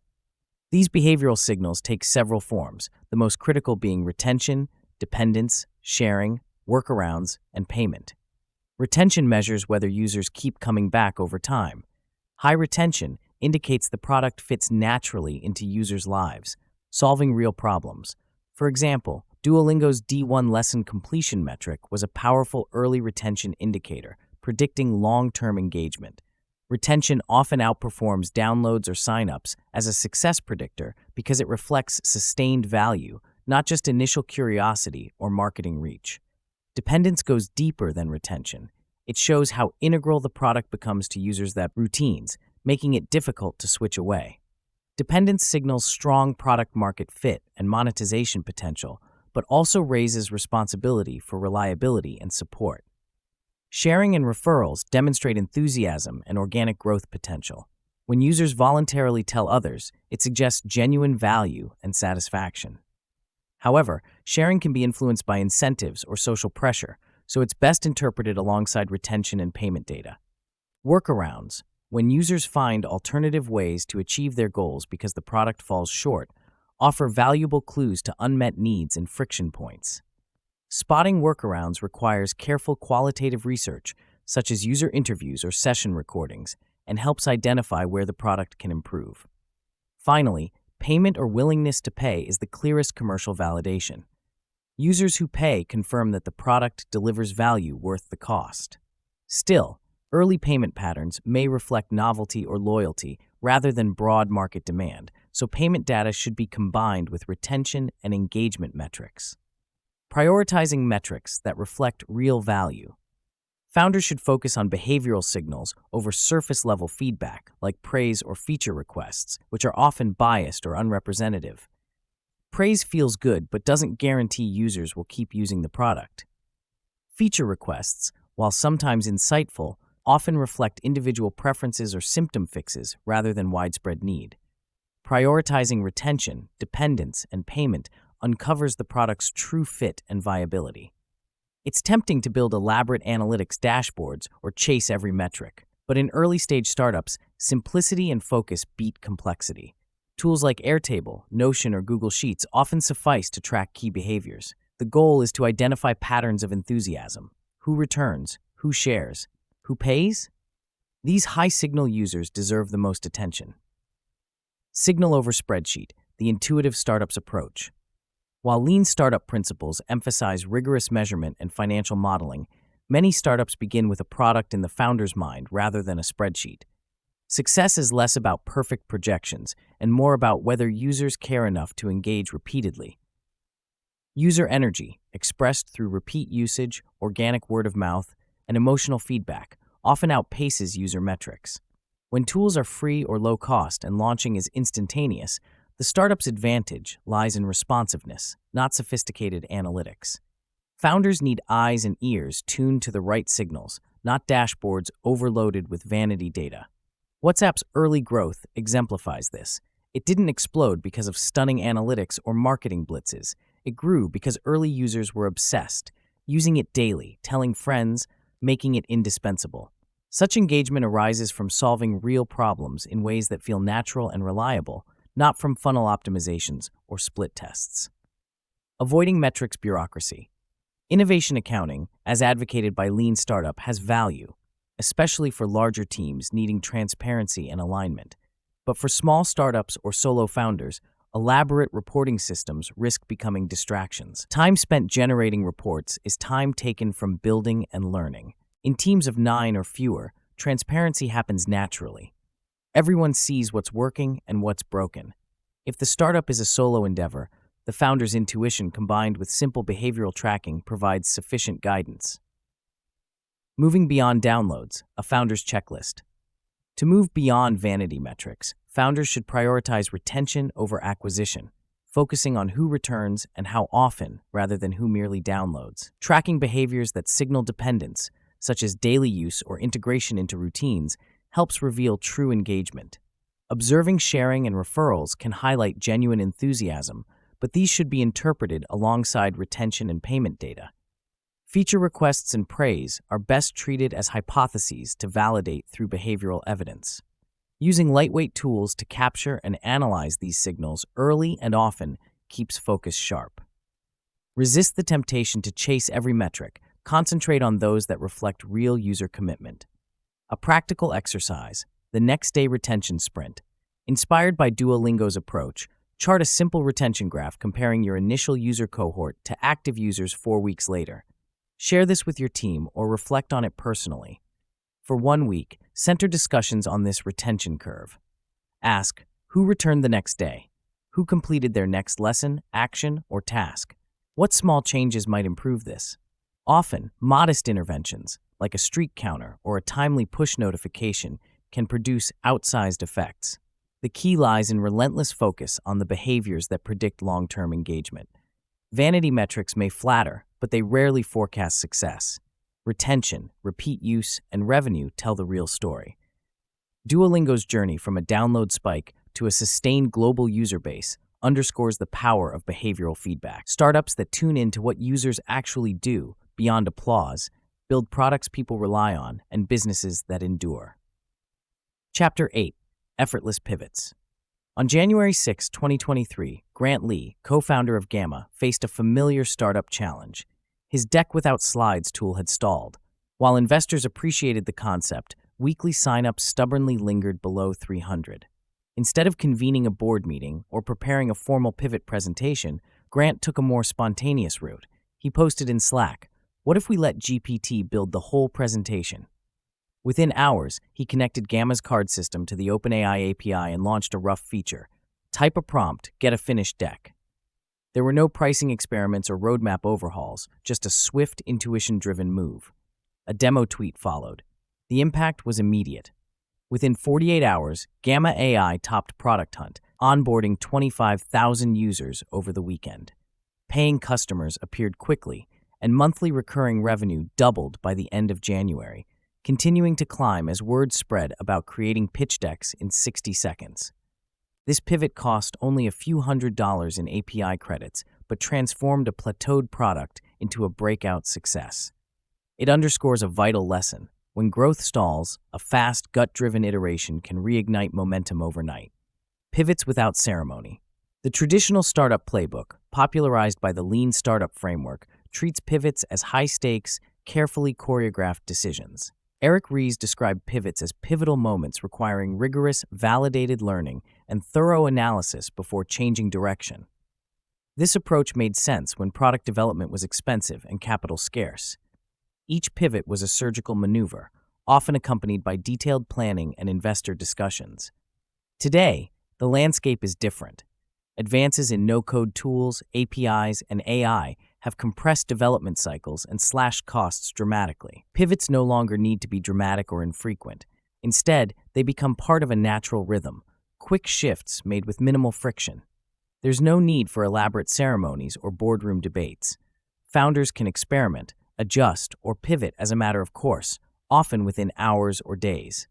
These behavioral signals take several forms, the most critical being retention, dependence, sharing, workarounds, and payment. Retention measures whether users keep coming back over time. High retention indicates the product fits naturally into users' lives, solving real problems. For example, Duolingo's D1 lesson completion metric was a powerful early retention indicator, predicting long-term engagement. Retention often outperforms downloads or signups as a success predictor because it reflects sustained value, not just initial curiosity or marketing reach. Dependence goes deeper than retention. It shows how integral the product becomes to users' routines, making it difficult to switch away. Dependence signals strong product-market fit and monetization potential, but also raises responsibility for reliability and support. Sharing and referrals demonstrate enthusiasm and organic growth potential. When users voluntarily tell others, it suggests genuine value and satisfaction. However, sharing can be influenced by incentives or social pressure, so it's best interpreted alongside retention and payment data. Workarounds: when users find alternative ways to achieve their goals because the product falls short, offer valuable clues to unmet needs and friction points. Spotting workarounds requires careful qualitative research, such as user interviews or session recordings, and helps identify where the product can improve. Finally, payment or willingness to pay is the clearest commercial validation. Users who pay confirm that the product delivers value worth the cost. Still, early payment patterns may reflect novelty or loyalty rather than broad market demand, so payment data should be combined with retention and engagement metrics. Prioritizing metrics that reflect real value. Founders should focus on behavioral signals over surface-level feedback, like praise or feature requests, which are often biased or unrepresentative. Praise feels good but doesn't guarantee users will keep using the product. Feature requests, while sometimes insightful, often reflect individual preferences or symptom fixes rather than widespread need. Prioritizing retention, dependence, and payment uncovers the product's true fit and viability. It's tempting to build elaborate analytics dashboards or chase every metric, but in early-stage startups, simplicity and focus beat complexity. Tools like Airtable, Notion, or Google Sheets often suffice to track key behaviors. The goal is to identify patterns of enthusiasm: who returns, who shares, who pays. These high-signal users deserve the most attention. Signal over spreadsheet, the intuitive startup's approach. While lean startup principles emphasize rigorous measurement and financial modeling, many startups begin with a product in the founder's mind rather than a spreadsheet. Success is less about perfect projections and more about whether users care enough to engage repeatedly. User energy, expressed through repeat usage, organic word of mouth, and emotional feedback, often outpaces user metrics. When tools are free or low cost and launching is instantaneous, the startup's advantage lies in responsiveness, not sophisticated analytics. Founders need eyes and ears tuned to the right signals, not dashboards overloaded with vanity data. WhatsApp's early growth exemplifies this. It didn't explode because of stunning analytics or marketing blitzes. It grew because early users were obsessed, using it daily, telling friends, making it indispensable. Such engagement arises from solving real problems in ways that feel natural and reliable, not from funnel optimizations or split tests. Avoiding metrics bureaucracy. Innovation accounting, as advocated by Lean Startup, has value, especially for larger teams needing transparency and alignment. But for small startups or solo founders, elaborate reporting systems risk becoming distractions. Time spent generating reports is time taken from building and learning. In teams of 9 or fewer, transparency happens naturally. Everyone sees what's working and what's broken. If the startup is a solo endeavor, the founder's intuition combined with simple behavioral tracking provides sufficient guidance. Moving beyond downloads, a founder's checklist. To move beyond vanity metrics, founders should prioritize retention over acquisition, focusing on who returns and how often rather than who merely downloads. Tracking behaviors that signal dependence, such as daily use or integration into routines, helps reveal true engagement. Observing sharing and referrals can highlight genuine enthusiasm, but these should be interpreted alongside retention and payment data. Feature requests and praise are best treated as hypotheses to validate through behavioral evidence. Using lightweight tools to capture and analyze these signals early and often keeps focus sharp. Resist the temptation to chase every metric. Concentrate on those that reflect real user commitment. A practical exercise, the next day retention sprint. Inspired by Duolingo's approach, chart a simple retention graph comparing your initial user cohort to active users 4 weeks later. Share this with your team or reflect on it personally. For 1 week, center discussions on this retention curve. Ask, who returned the next day? Who completed their next lesson, action, or task? What small changes might improve this? Often, modest interventions, like a streak counter or a timely push notification, can produce outsized effects. The key lies in relentless focus on the behaviors that predict long-term engagement. Vanity metrics may flatter, but they rarely forecast success. Retention, repeat use, and revenue tell the real story. Duolingo's journey from a download spike to a sustained global user base underscores the power of behavioral feedback. Startups that tune into what users actually do, beyond applause, build products people rely on and businesses that endure. Chapter 8. Effortless Pivots. On January 6, 2023, Grant Lee, co-founder of Gamma, faced a familiar startup challenge. His deck without slides tool had stalled. While investors appreciated the concept, weekly signups stubbornly lingered below 300. Instead of convening a board meeting or preparing a formal pivot presentation, Grant took a more spontaneous route. He posted in Slack, "What if we let GPT build the whole presentation?" Within hours, he connected Gamma's card system to the OpenAI API and launched a rough feature. Type a prompt, get a finished deck. There were no pricing experiments or roadmap overhauls, just a swift, intuition-driven move. A demo tweet followed. The impact was immediate. Within 48 hours, Gamma AI topped Product Hunt, onboarding 25,000 users over the weekend. Paying customers appeared quickly, and monthly recurring revenue doubled by the end of January, continuing to climb as word spread about creating pitch decks in 60 seconds. This pivot cost only a few $100s in API credits, but transformed a plateaued product into a breakout success. It underscores a vital lesson. When growth stalls, a fast, gut-driven iteration can reignite momentum overnight. Pivots without ceremony. The traditional startup playbook, popularized by the Lean Startup Framework, treats pivots as high-stakes, carefully choreographed decisions. Eric Ries described pivots as pivotal moments requiring rigorous, validated learning and thorough analysis before changing direction. This approach made sense when product development was expensive and capital scarce. Each pivot was a surgical maneuver, often accompanied by detailed planning and investor discussions. Today, the landscape is different. Advances in no-code tools, APIs, and AI have compressed development cycles and slashed costs dramatically. Pivots no longer need to be dramatic or infrequent. Instead, they become part of a natural rhythm, quick shifts made with minimal friction. There's no need for elaborate ceremonies or boardroom debates. Founders can experiment, adjust, or pivot as a matter of course, often within hours or days.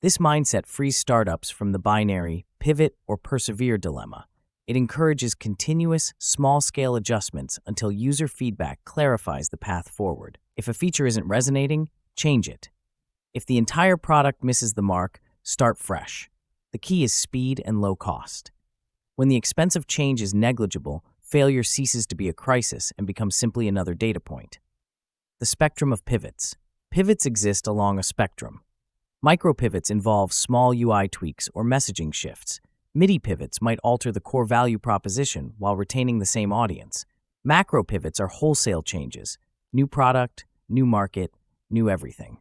This mindset frees startups from the binary pivot or persevere dilemma. It encourages continuous, small-scale adjustments until user feedback clarifies the path forward. If a feature isn't resonating, change it. If the entire product misses the mark, start fresh. The key is speed and low cost. When the expense of change is negligible, failure ceases to be a crisis and becomes simply another data point. The spectrum of pivots. Pivots exist along a spectrum. Micro-pivots involve small UI tweaks or messaging shifts. MIDI pivots might alter the core value proposition while retaining the same audience. Macro pivots are wholesale changes. New product, new market, new everything.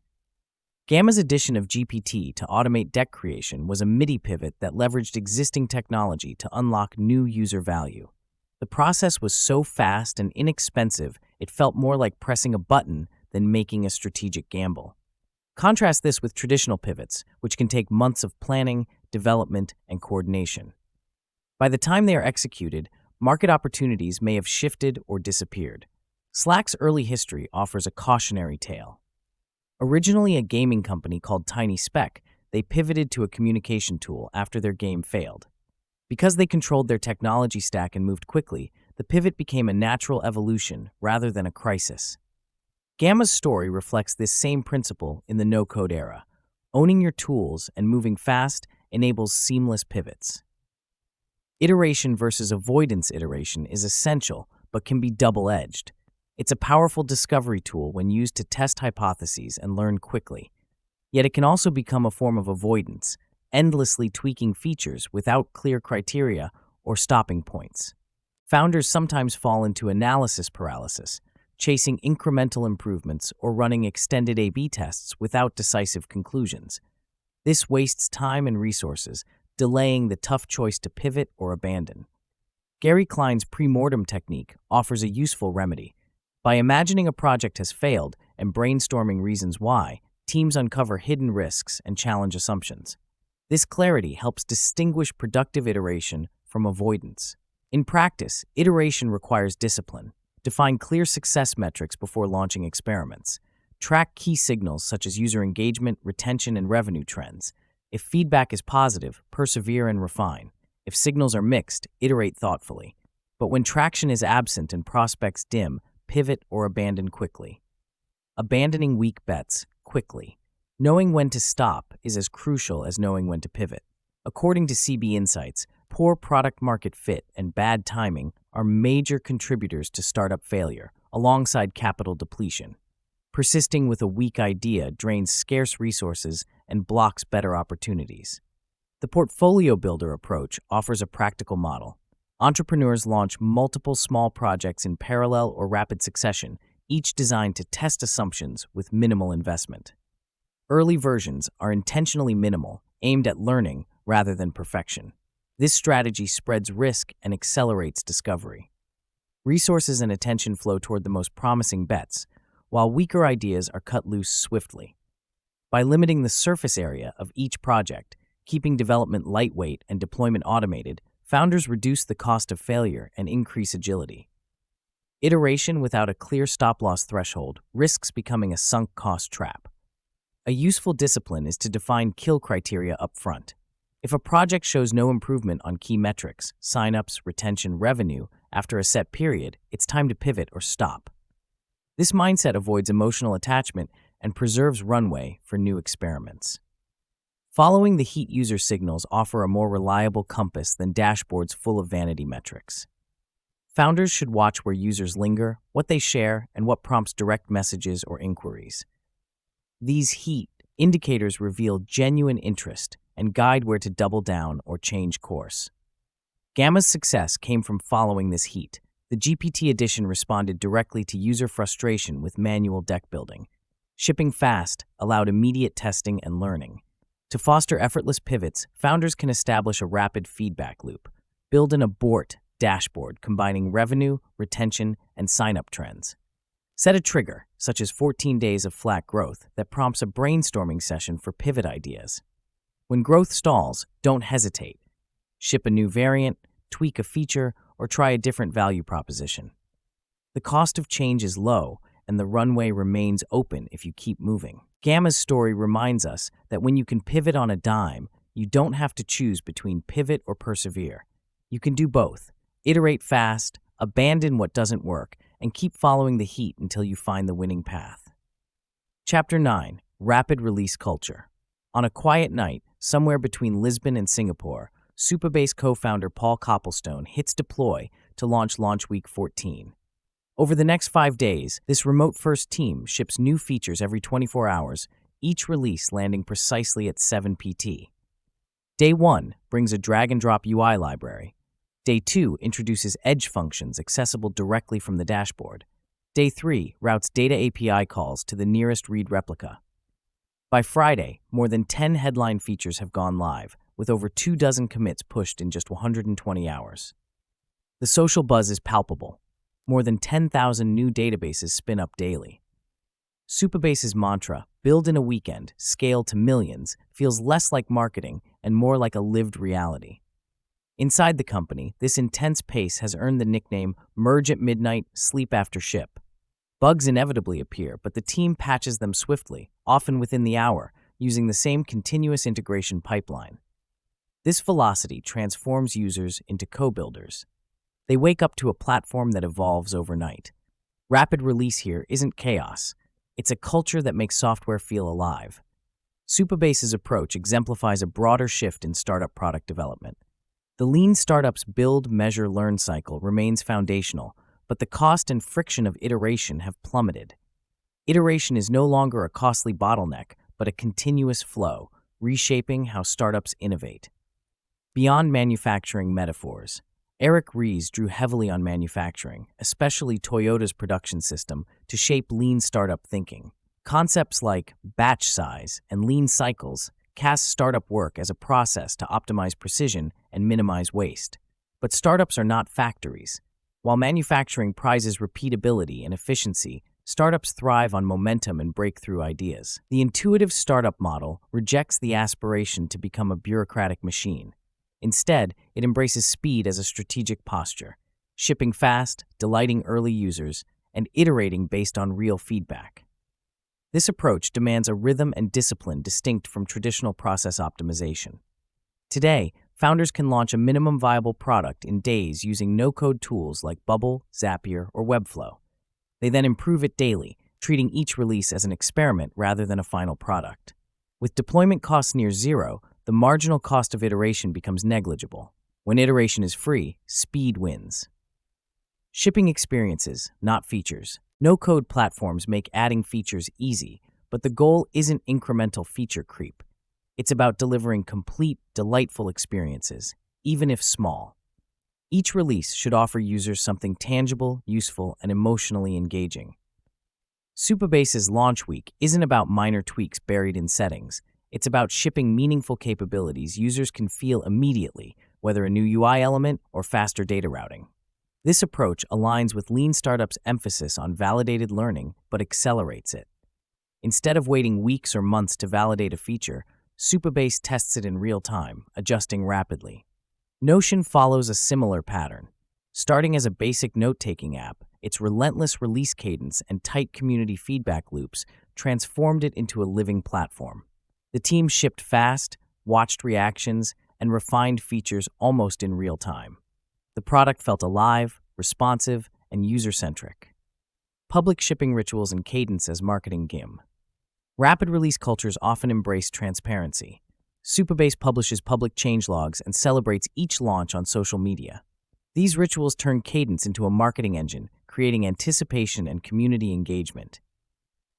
Gamma's addition of GPT to automate deck creation was a MIDI pivot that leveraged existing technology to unlock new user value. The process was so fast and inexpensive, it felt more like pressing a button than making a strategic gamble. Contrast this with traditional pivots, which can take months of planning, development, and coordination. By the time they are executed, market opportunities may have shifted or disappeared. Slack's early history offers a cautionary tale. Originally a gaming company called Tiny Speck, they pivoted to a communication tool after their game failed. Because they controlled their technology stack and moved quickly, the pivot became a natural evolution rather than a crisis. Gamma's story reflects this same principle in the no-code era. Owning your tools and moving fast enables seamless pivots. Iteration versus avoidance iteration is essential, but can be double-edged. It's a powerful discovery tool when used to test hypotheses and learn quickly. Yet it can also become a form of avoidance, endlessly tweaking features without clear criteria or stopping points. Founders sometimes fall into analysis paralysis, chasing incremental improvements or running extended A/B tests without decisive conclusions. This wastes time and resources, delaying the tough choice to pivot or abandon. Gary Klein's pre-mortem technique offers a useful remedy. By imagining a project has failed and brainstorming reasons why, teams uncover hidden risks and challenge assumptions. This clarity helps distinguish productive iteration from avoidance. In practice, iteration requires discipline. Define clear success metrics before launching experiments. Track key signals such as user engagement, retention, and revenue trends. If feedback is positive, persevere and refine. If signals are mixed, iterate thoughtfully. But when traction is absent and prospects dim, pivot or abandon quickly. Abandoning weak bets quickly. Knowing when to stop is as crucial as knowing when to pivot. According to CB Insights, poor product-market fit and bad timing are major contributors to startup failure, alongside capital depletion. Persisting with a weak idea drains scarce resources and blocks better opportunities. The portfolio builder approach offers a practical model. Entrepreneurs launch multiple small projects in parallel or rapid succession, each designed to test assumptions with minimal investment. Early versions are intentionally minimal, aimed at learning rather than perfection. This strategy spreads risk and accelerates discovery. Resources and attention flow toward the most promising bets, while weaker ideas are cut loose swiftly. By limiting the surface area of each project, keeping development lightweight and deployment automated, founders reduce the cost of failure and increase agility. Iteration without a clear stop-loss threshold risks becoming a sunk cost trap. A useful discipline is to define kill criteria up front. If a project shows no improvement on key metrics, signups, retention, revenue, after a set period, it's time to pivot or stop. This mindset avoids emotional attachment and preserves runway for new experiments. Following the heat user signals offer a more reliable compass than dashboards full of vanity metrics. Founders should watch where users linger, what they share, and what prompts direct messages or inquiries. These heat indicators reveal genuine interest and guide where to double down or change course. Gamma's success came from following this heat. The GPT edition responded directly to user frustration with manual deck building. Shipping fast allowed immediate testing and learning. To foster effortless pivots, founders can establish a rapid feedback loop. Build an abort dashboard combining revenue, retention, and sign-up trends. Set a trigger, such as 14 days of flat growth, that prompts a brainstorming session for pivot ideas. When growth stalls, don't hesitate. Ship a new variant, tweak a feature, or try a different value proposition. The cost of change is low, and the runway remains open if you keep moving. Gamma's story reminds us that when you can pivot on a dime, you don't have to choose between pivot or persevere. You can do both. Iterate fast, abandon what doesn't work, and keep following the heat until you find the winning path. Chapter 9. Rapid Release Culture. On a quiet night, somewhere between Lisbon and Singapore, Supabase co-founder Paul Copplestone hits deploy to launch Week 14. Over the next 5 days, this remote-first team ships new features every 24 hours, each release landing precisely at 7 PT. Day 1 brings a drag-and-drop UI library. Day 2 introduces edge functions accessible directly from the dashboard. Day 3 routes data API calls to the nearest read replica. By Friday, more than 10 headline features have gone live, with over 24 commits pushed in just 120 hours. The social buzz is palpable. More than 10,000 new databases spin up daily. Supabase's mantra, build in a weekend, scale to millions, feels less like marketing and more like a lived reality. Inside the company, this intense pace has earned the nickname merge at midnight, sleep after ship. Bugs inevitably appear, but the team patches them swiftly, often within the hour, using the same continuous integration pipeline. This velocity transforms users into co-builders. They wake up to a platform that evolves overnight. Rapid release here isn't chaos. It's a culture that makes software feel alive. Supabase's approach exemplifies a broader shift in startup product development. The lean startup's build, measure, learn cycle remains foundational, but the cost and friction of iteration have plummeted. Iteration is no longer a costly bottleneck, but a continuous flow, reshaping how startups innovate. Beyond manufacturing metaphors, Eric Ries drew heavily on manufacturing, especially Toyota's production system, to shape lean startup thinking. Concepts like batch size and lean cycles cast startup work as a process to optimize precision and minimize waste. But startups are not factories. While manufacturing prizes repeatability and efficiency, startups thrive on momentum and breakthrough ideas. The intuitive startup model rejects the aspiration to become a bureaucratic machine. Instead, it embraces speed as a strategic posture, shipping fast, delighting early users, and iterating based on real feedback. This approach demands a rhythm and discipline distinct from traditional process optimization. Today, founders can launch a minimum viable product in days using no-code tools like Bubble, Zapier, or Webflow. They then improve it daily, treating each release as an experiment rather than a final product. With deployment costs near zero, the marginal cost of iteration becomes negligible. When iteration is free, speed wins. Shipping experiences, not features. No-code platforms make adding features easy, but the goal isn't incremental feature creep. It's about delivering complete, delightful experiences, even if small. Each release should offer users something tangible, useful, and emotionally engaging. Supabase's launch week isn't about minor tweaks buried in settings. It's about shipping meaningful capabilities users can feel immediately, whether a new UI element or faster data routing. This approach aligns with lean startups' emphasis on validated learning, but accelerates it. Instead of waiting weeks or months to validate a feature, Supabase tests it in real time, adjusting rapidly. Notion follows a similar pattern. Starting as a basic note-taking app, its relentless release cadence and tight community feedback loops transformed it into a living platform. The team shipped fast, watched reactions, and refined features almost in real time. The product felt alive, responsive, and user-centric. Public shipping rituals and cadence as marketing gim. Rapid release cultures often embrace transparency. Supabase publishes public changelogs and celebrates each launch on social media. These rituals turn cadence into a marketing engine, creating anticipation and community engagement.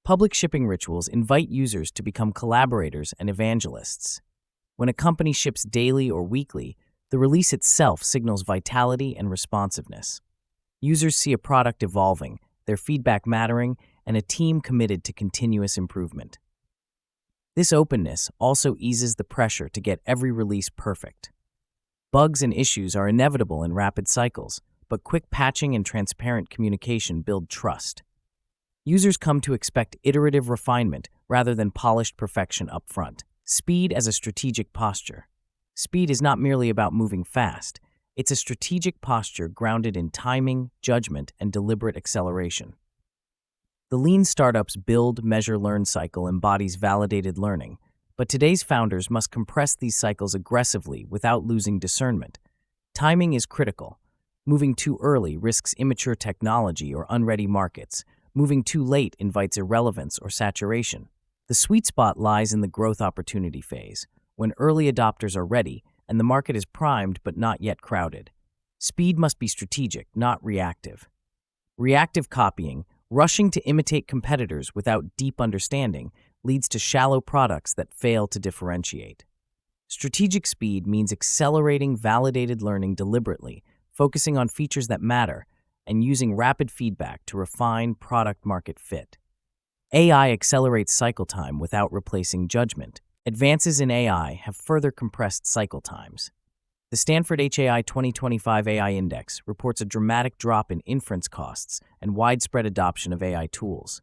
Public shipping rituals invite users to become collaborators and evangelists. When a company ships daily or weekly, the release itself signals vitality and responsiveness. Users see a product evolving, their feedback mattering, and a team committed to continuous improvement. This openness also eases the pressure to get every release perfect. Bugs and issues are inevitable in rapid cycles, but quick patching and transparent communication build trust. Users come to expect iterative refinement rather than polished perfection upfront. Speed as a strategic posture. Speed is not merely about moving fast. It's a strategic posture grounded in timing, judgment, and deliberate acceleration. The lean startup's build, measure, learn cycle embodies validated learning, but today's founders must compress these cycles aggressively without losing discernment. Timing is critical. Moving too early risks immature technology or unready markets. Moving too late invites irrelevance or saturation. The sweet spot lies in the growth opportunity phase, when early adopters are ready and the market is primed but not yet crowded. Speed must be strategic, not reactive. Reactive copying, rushing to imitate competitors without deep understanding, leads to shallow products that fail to differentiate. Strategic speed means accelerating validated learning deliberately, focusing on features that matter, and using rapid feedback to refine product-market fit. AI accelerates cycle time without replacing judgment. Advances in AI have further compressed cycle times. The Stanford HAI 2025 AI Index reports a dramatic drop in inference costs and widespread adoption of AI tools.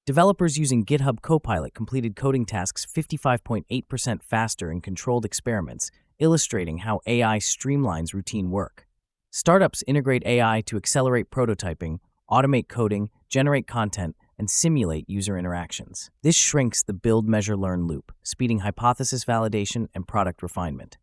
Developers using GitHub Copilot completed coding tasks 55.8% faster in controlled experiments, illustrating how AI streamlines routine work. Startups integrate AI to accelerate prototyping, automate coding, generate content, and simulate user interactions. This shrinks the build, measure, learn loop, speeding hypothesis validation and product refinement.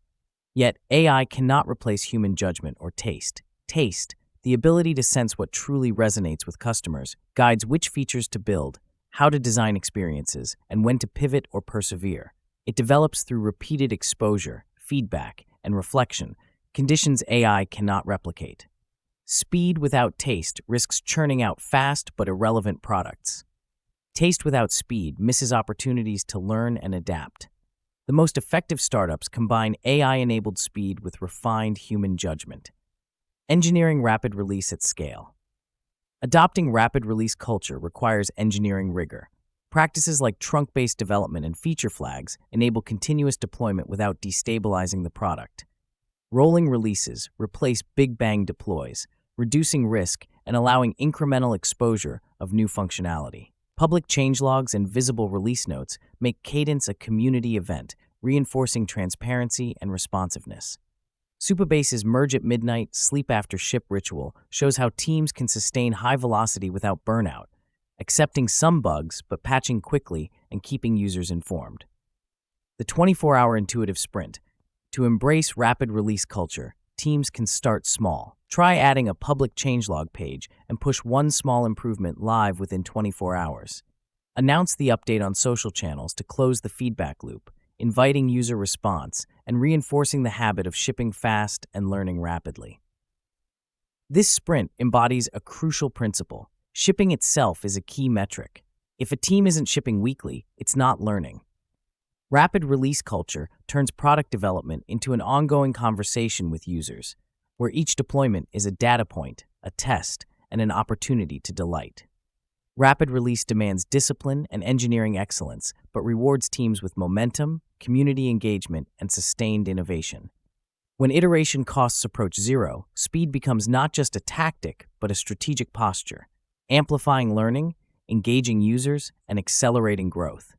Yet, AI cannot replace human judgment or taste. Taste, the ability to sense what truly resonates with customers, guides which features to build, how to design experiences, and when to pivot or persevere. It develops through repeated exposure, feedback, and reflection, conditions AI cannot replicate. Speed without taste risks churning out fast but irrelevant products. Taste without speed misses opportunities to learn and adapt. The most effective startups combine AI-enabled speed with refined human judgment. Engineering rapid release at scale. Adopting rapid release culture requires engineering rigor. Practices like trunk-based development and feature flags enable continuous deployment without destabilizing the product. Rolling releases replace big bang deploys, reducing risk and allowing incremental exposure of new functionality. Public changelogs and visible release notes make Cadence a community event, reinforcing transparency and responsiveness. Supabase's merge at midnight, sleep after ship ritual shows how teams can sustain high velocity without burnout, accepting some bugs but patching quickly and keeping users informed. The 24-hour intuitive sprint. To embrace rapid release culture, teams can start small. Try adding a public changelog page and push one small improvement live within 24 hours. Announce the update on social channels to close the feedback loop, inviting user response and reinforcing the habit of shipping fast and learning rapidly. This sprint embodies a crucial principle. Shipping itself is a key metric. If a team isn't shipping weekly, it's not learning. Rapid release culture turns product development into an ongoing conversation with users, where each deployment is a data point, a test, and an opportunity to delight. Rapid release demands discipline and engineering excellence, but rewards teams with momentum, community engagement, and sustained innovation. When iteration costs approach zero, speed becomes not just a tactic, but a strategic posture, amplifying learning, engaging users, and accelerating growth.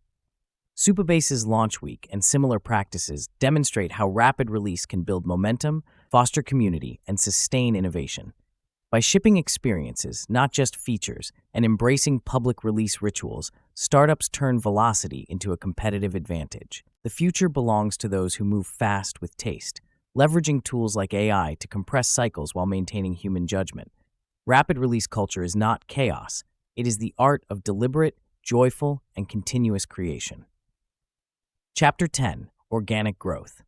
Supabase's launch week and similar practices demonstrate how rapid release can build momentum, foster community, and sustain innovation. By shipping experiences, not just features, and embracing public release rituals, startups turn velocity into a competitive advantage. The future belongs to those who move fast with taste, leveraging tools like AI to compress cycles while maintaining human judgment. Rapid release culture is not chaos. It is the art of deliberate, joyful, and continuous creation. Chapter 10. Organic Growth.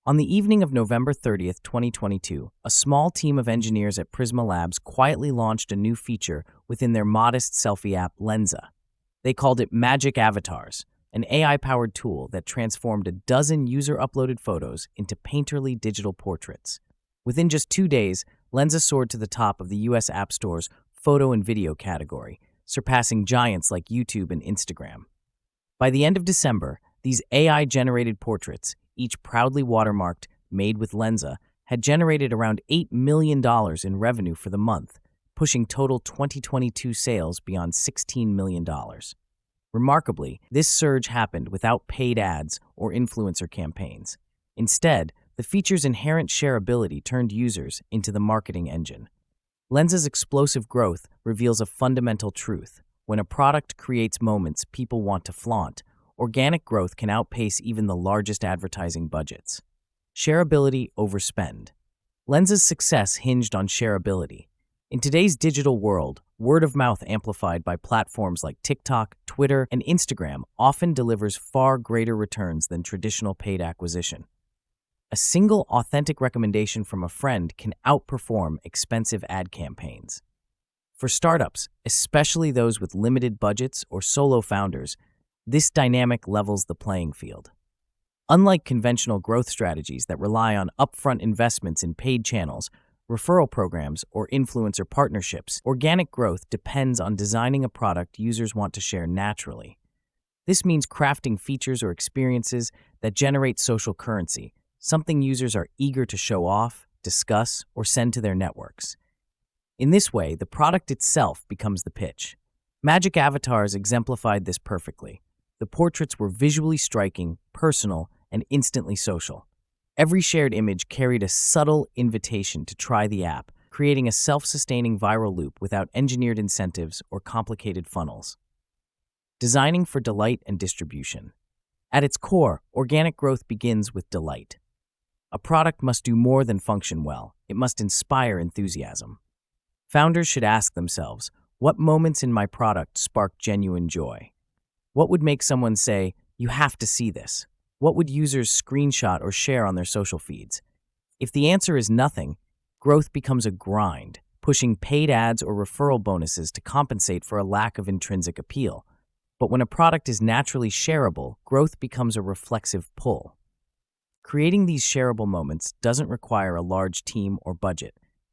On the evening of November 30th, 2022, a small team of engineers at Prisma Labs quietly launched a new feature within their modest selfie app, Lenza. They called it Magic Avatars, an AI-powered tool that transformed a dozen user-uploaded photos into painterly digital portraits. Within just 2 days, Lenza soared to the top of the US App Store's photo and video category, surpassing giants like YouTube and Instagram. By the end of December, these AI-generated portraits, each proudly watermarked, made with Lenza, had generated around $8 million in revenue for the month, pushing total 2022 sales beyond $16 million. Remarkably, this surge happened without paid ads or influencer campaigns. Instead, the feature's inherent shareability turned users into the marketing engine. Lenza's explosive growth reveals a fundamental truth. When a product creates moments people want to flaunt, organic growth can outpace even the largest advertising budgets. Shareability over spend. Lenza's success hinged on shareability. In today's digital world, word of mouth amplified by platforms like TikTok, Twitter, and Instagram often delivers far greater returns than traditional paid acquisition. A single authentic recommendation from a friend can outperform expensive ad campaigns. For startups, especially those with limited budgets or solo founders, this dynamic levels the playing field. Unlike conventional growth strategies that rely on upfront investments in paid channels, referral programs, or influencer partnerships, organic growth depends on designing a product users want to share naturally. This means crafting features or experiences that generate social currency, something users are eager to show off, discuss, or send to their networks. In this way, the product itself becomes the pitch. Magic Avatars exemplified this perfectly. The portraits were visually striking, personal, and instantly social. Every shared image carried a subtle invitation to try the app, creating a self-sustaining viral loop without engineered incentives or complicated funnels. Designing for delight and distribution. At its core, organic growth begins with delight. A product must do more than function well. It must inspire enthusiasm. Founders should ask themselves, what moments in my product spark genuine joy? What would make someone say, "You have to see this"? What would users screenshot or share on their social feeds? If the answer is nothing, growth becomes a grind. pushing paid ads or referral bonuses to compensate for a lack of intrinsic appeal. But when a product is naturally shareable, growth becomes a reflexive pull. Creating these shareable moments doesn't require a large team or budget.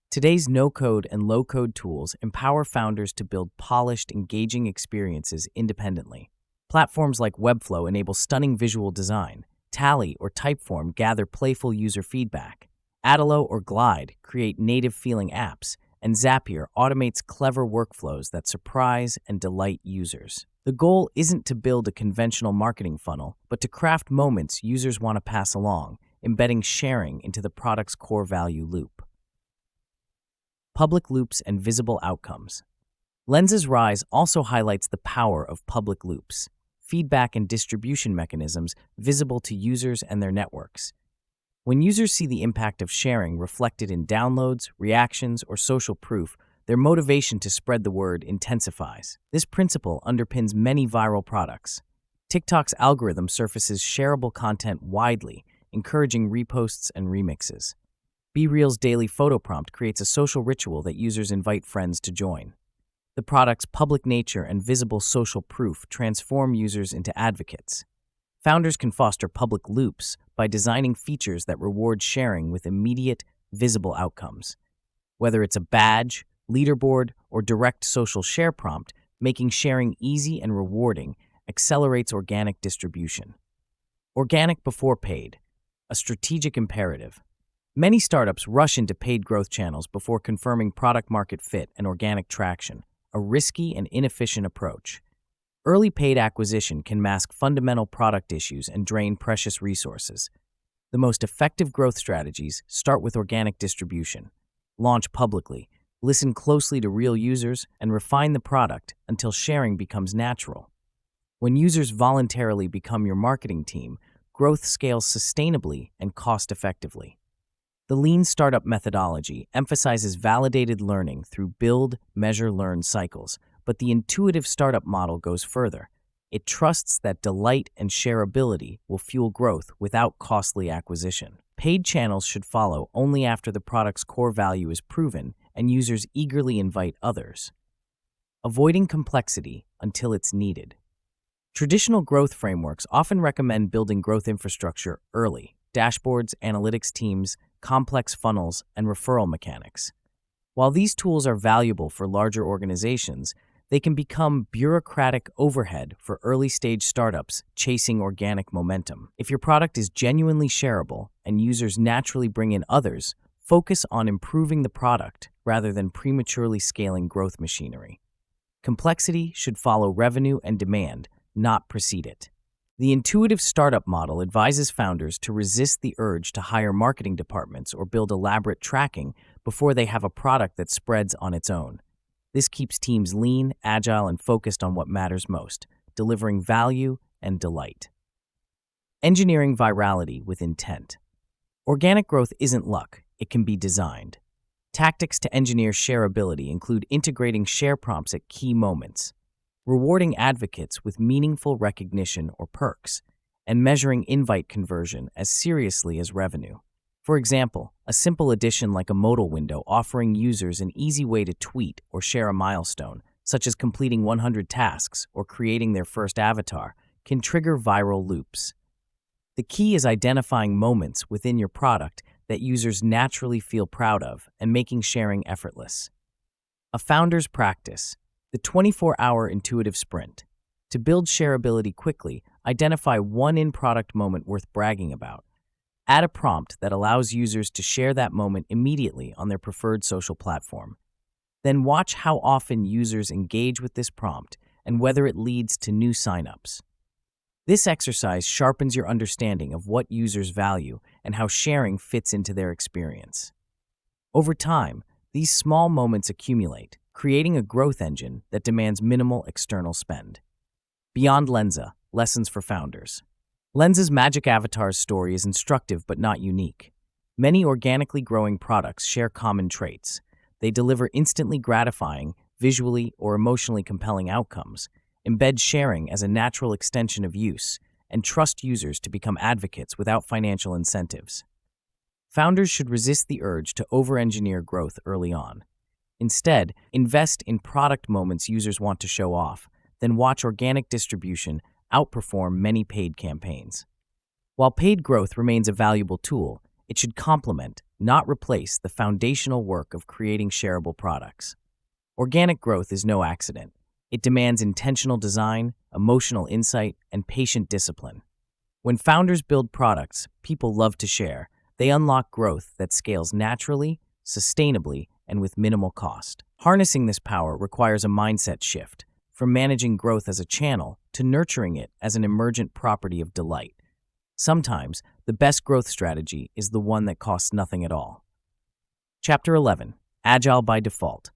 Today's no-code and low-code tools empower founders to build polished, engaging experiences independently. Platforms like Webflow enable stunning visual design. Tally or Typeform gather playful user feedback. Adalo or Glide create native-feeling apps, and Zapier automates clever workflows that surprise and delight users. The goal isn't to build a conventional marketing funnel, but to craft moments users want to pass along, embedding sharing into the product's core value loop. Public loops and visible outcomes. Lens's rise also highlights the power of public loops, feedback and distribution mechanisms visible to users and their networks. When users see the impact of sharing reflected in downloads, reactions, or social proof, their motivation to spread the word intensifies. This principle underpins many viral products. TikTok's algorithm surfaces shareable content widely, encouraging reposts and remixes. BeReal's daily photo prompt creates a social ritual that users invite friends to join. The product's public nature and visible social proof transform users into advocates. Founders can foster public loops by designing features that reward sharing with immediate, visible outcomes. Whether it's a badge, leaderboard, or direct social share prompt, making sharing easy and rewarding accelerates organic distribution. Organic before paid, a strategic imperative. Many startups rush into paid growth channels before confirming product-market fit and organic traction, a risky and inefficient approach. Early paid acquisition can mask fundamental product issues and drain precious resources. The most effective growth strategies start with organic distribution. Launch publicly, listen closely to real users, and refine the product until sharing becomes natural. When users voluntarily become your marketing team, growth scales sustainably and cost-effectively. The lean startup methodology emphasizes validated learning through build, measure, learn cycles, but the intuitive startup model goes further. It trusts that delight and shareability will fuel growth without costly acquisition. Paid channels should follow only after the product's core value is proven and users eagerly invite others. Avoiding complexity until it's needed. Traditional growth frameworks often recommend building growth infrastructure early: dashboards, analytics teams, complex funnels, and referral mechanics. While these tools are valuable for larger organizations, they can become bureaucratic overhead for early-stage startups chasing organic momentum. If your product is genuinely shareable and users naturally bring in others, focus on improving the product rather than prematurely scaling growth machinery. Complexity should follow revenue and demand, not precede it. The intuitive startup model advises founders to resist the urge to hire marketing departments or build elaborate tracking before they have a product that spreads on its own. This keeps teams lean, agile, and focused on what matters most, delivering value and delight. Engineering virality with intent. Organic growth isn't luck, it can be designed. Tactics to engineer shareability include integrating share prompts at key moments, rewarding advocates with meaningful recognition or perks, and measuring invite conversion as seriously as revenue. For example, a simple addition like a modal window offering users an easy way to tweet or share a milestone, such as completing 100 tasks or creating their first avatar, can trigger viral loops. The key is identifying moments within your product that users naturally feel proud of and making sharing effortless. A founder's practice, the 24-hour intuitive sprint. To build shareability quickly, identify one in-product moment worth bragging about. Add a prompt that allows users to share that moment immediately on their preferred social platform. Then watch how often users engage with this prompt and whether it leads to new signups. This exercise sharpens your understanding of what users value and how sharing fits into their experience. Over time, these small moments accumulate, creating a growth engine that demands minimal external spend. Beyond Lensa, lessons for founders. Lens's Magic Avatar's story is instructive but not unique. Many organically growing products share common traits. They deliver instantly gratifying, visually or emotionally compelling outcomes, embed sharing as a natural extension of use, and trust users to become advocates without financial incentives. Founders should resist the urge to over-engineer growth early on. Instead, invest in product moments users want to show off, then watch organic distribution outperform many paid campaigns. While paid growth remains a valuable tool, it should complement, not replace, the foundational work of creating shareable products. Organic growth is no accident. It demands intentional design, emotional insight, and patient discipline. When founders build products people love to share, they unlock growth that scales naturally, sustainably, and with minimal cost. Harnessing this power requires a mindset shift, from managing growth as a channel to nurturing it as an emergent property of delight. Sometimes, the best growth strategy is the one that costs nothing at all. Chapter 11. Agile by Default.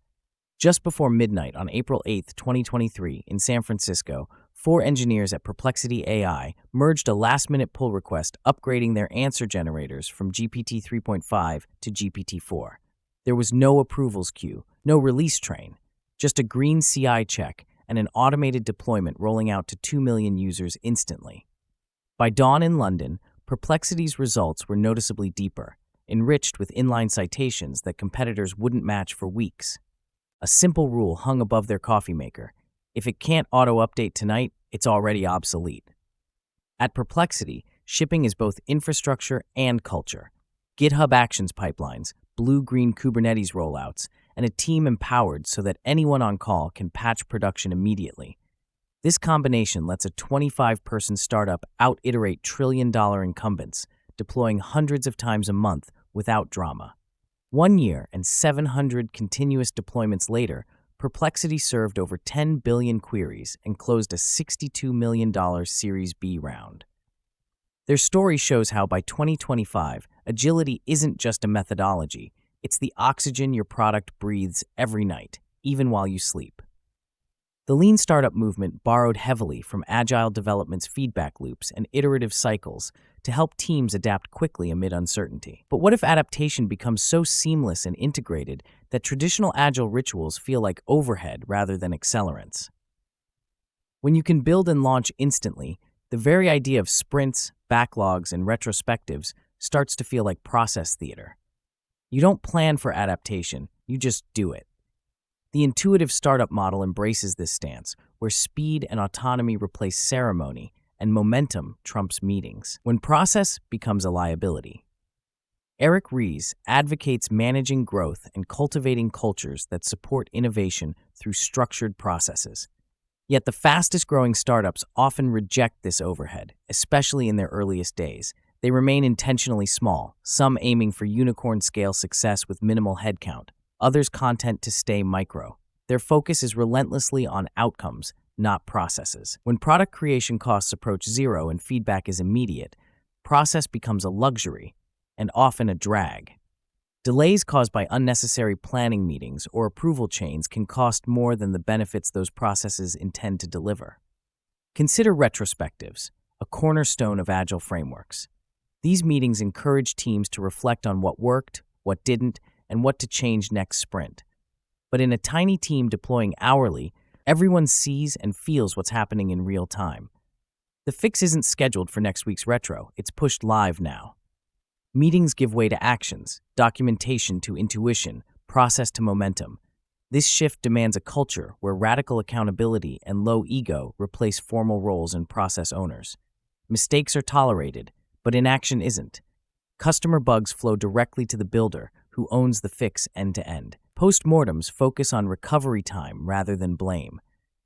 Just before midnight on April 8, 2023, in San Francisco, 4 engineers at Perplexity AI merged a last-minute pull request upgrading their answer generators from GPT 3.5 to GPT 4. There was no approvals queue, no release train, just a green CI check and an automated deployment rolling out to 2 million users instantly. By dawn in London, Perplexity's results were noticeably deeper, enriched with inline citations that competitors wouldn't match for weeks. A simple rule hung above their coffee maker: if it can't auto-update tonight, it's already obsolete. At Perplexity, shipping is both infrastructure and culture. GitHub Actions pipelines, blue-green Kubernetes rollouts, and a team empowered so that anyone on call can patch production immediately. This combination lets a 25-person startup out-iterate trillion-dollar incumbents, deploying hundreds of times a month without drama. 1 year and 700 continuous deployments later, Perplexity served over 10 billion queries and closed a $62 million Series B round. Their story shows how by 2025, agility isn't just a methodology, it's the oxygen your product breathes every night, even while you sleep. The lean startup movement borrowed heavily from agile development's feedback loops and iterative cycles to help teams adapt quickly amid uncertainty. But what if adaptation becomes so seamless and integrated that traditional agile rituals feel like overhead rather than accelerants? When you can build and launch instantly, the very idea of sprints, backlogs, and retrospectives starts to feel like process theater. You don't plan for adaptation, you just do it. The intuitive startup model embraces this stance, where speed and autonomy replace ceremony and momentum trumps meetings, when process becomes a liability. Eric Ries advocates managing growth and cultivating cultures that support innovation through structured processes. Yet the fastest-growing startups often reject this overhead, especially in their earliest days. They remain intentionally small, some aiming for unicorn-scale success with minimal headcount, others content to stay micro. Their focus is relentlessly on outcomes, not processes. When product creation costs approach zero and feedback is immediate, process becomes a luxury, and often a drag. Delays caused by unnecessary planning meetings or approval chains can cost more than the benefits those processes intend to deliver. Consider retrospectives, a cornerstone of agile frameworks. These meetings encourage teams to reflect on what worked, what didn't, and what to change next sprint. But in a tiny team deploying hourly, everyone sees and feels what's happening in real time. The fix isn't scheduled for next week's retro, it's pushed live now. Meetings give way to actions, documentation to intuition, process to momentum. This shift demands a culture where radical accountability and low ego replace formal roles and process owners. Mistakes are tolerated, but inaction isn't. Customer bugs flow directly to the builder, who owns the fix end-to-end. Postmortems focus on recovery time rather than blame.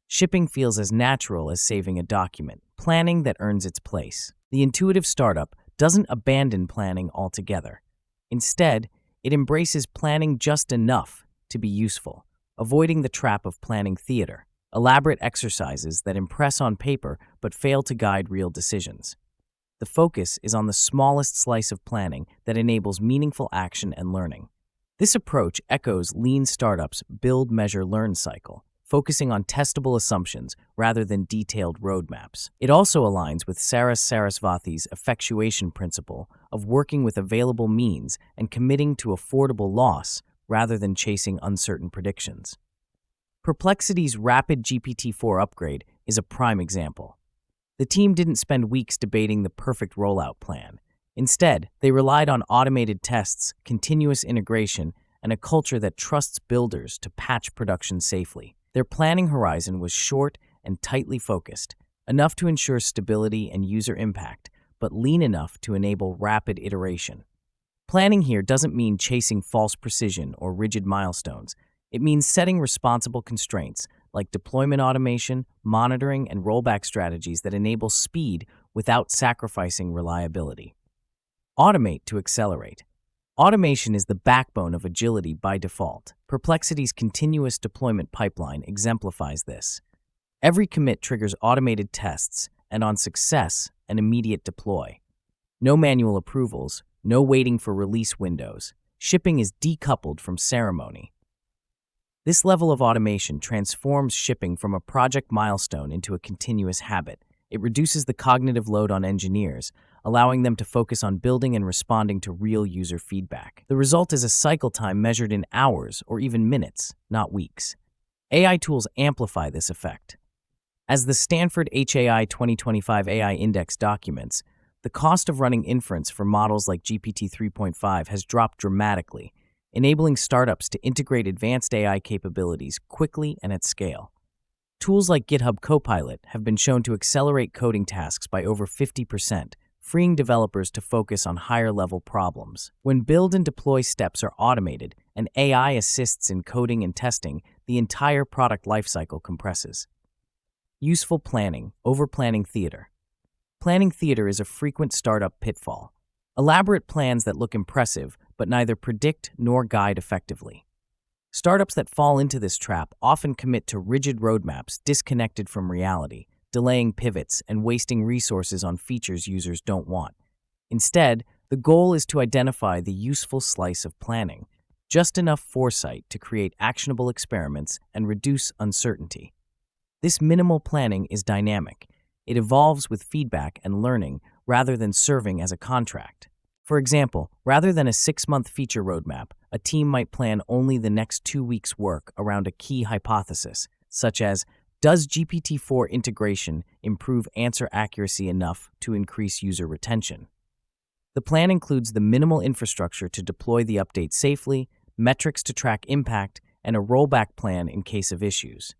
Shipping feels as natural as saving a document, planning that earns its place. The intuitive startup doesn't abandon planning altogether. Instead, it embraces planning just enough to be useful, avoiding the trap of planning theater, elaborate exercises that impress on paper but fail to guide real decisions. The focus is on the smallest slice of planning that enables meaningful action and learning. This approach echoes lean startups' build, measure, learn cycle, focusing on testable assumptions rather than detailed roadmaps. It also aligns with Saras Sarasvathi's effectuation principle of working with available means and committing to affordable loss rather than chasing uncertain predictions. Perplexity's rapid GPT-4 upgrade is a prime example. The team didn't spend weeks debating the perfect rollout plan. Instead, they relied on automated tests, continuous integration, and a culture that trusts builders to patch production safely. Their planning horizon was short and tightly focused, enough to ensure stability and user impact, but lean enough to enable rapid iteration. Planning here doesn't mean chasing false precision or rigid milestones. It means setting responsible constraints like deployment automation, monitoring, and rollback strategies that enable speed without sacrificing reliability. Automate to accelerate. Automation is the backbone of agility by default. Perplexity's continuous deployment pipeline exemplifies this. Every commit triggers automated tests, and on success, an immediate deploy. No manual approvals, no waiting for release windows. Shipping is decoupled from ceremony. This level of automation transforms shipping from a project milestone into a continuous habit. It reduces the cognitive load on engineers, allowing them to focus on building and responding to real user feedback. The result is a cycle time measured in hours or even minutes, not weeks. AI tools amplify this effect. As the Stanford HAI 2025 AI Index documents, the cost of running inference for models like GPT 3.5 has dropped dramatically, enabling startups to integrate advanced AI capabilities quickly and at scale. Tools like GitHub Copilot have been shown to accelerate coding tasks by over 50%, freeing developers to focus on higher-level problems. When build and deploy steps are automated and AI assists in coding and testing, the entire product lifecycle compresses. Useful planning, over-planning theater. Planning theater is a frequent startup pitfall. Elaborate plans that look impressive, but neither predict nor guide effectively. Startups that fall into this trap often commit to rigid roadmaps disconnected from reality, delaying pivots and wasting resources on features users don't want. Instead, the goal is to identify the useful slice of planning, just enough foresight to create actionable experiments and reduce uncertainty. This minimal planning is dynamic. It evolves with feedback and learning rather than serving as a contract. For example, rather than a 6-month feature roadmap, a team might plan only the next 2 weeks' work around a key hypothesis, such as, does GPT-4 integration improve answer accuracy enough to increase user retention? The plan includes the minimal infrastructure to deploy the update safely, metrics to track impact, and a rollback plan in case of issues.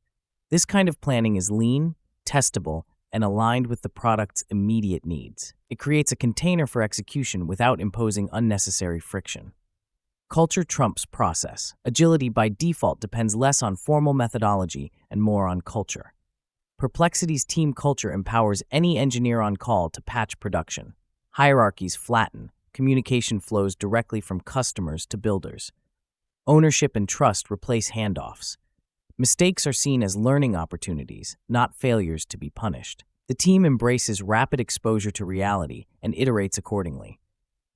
This kind of planning is lean, testable, and aligned with the product's immediate needs. It creates a container for execution without imposing unnecessary friction. Culture trumps process. Agility by default depends less on formal methodology and more on culture. Perplexity's team culture empowers any engineer on call to patch production. Hierarchies flatten. Communication flows directly from customers to builders. Ownership and trust replace handoffs. Mistakes are seen as learning opportunities, not failures to be punished. The team embraces rapid exposure to reality and iterates accordingly.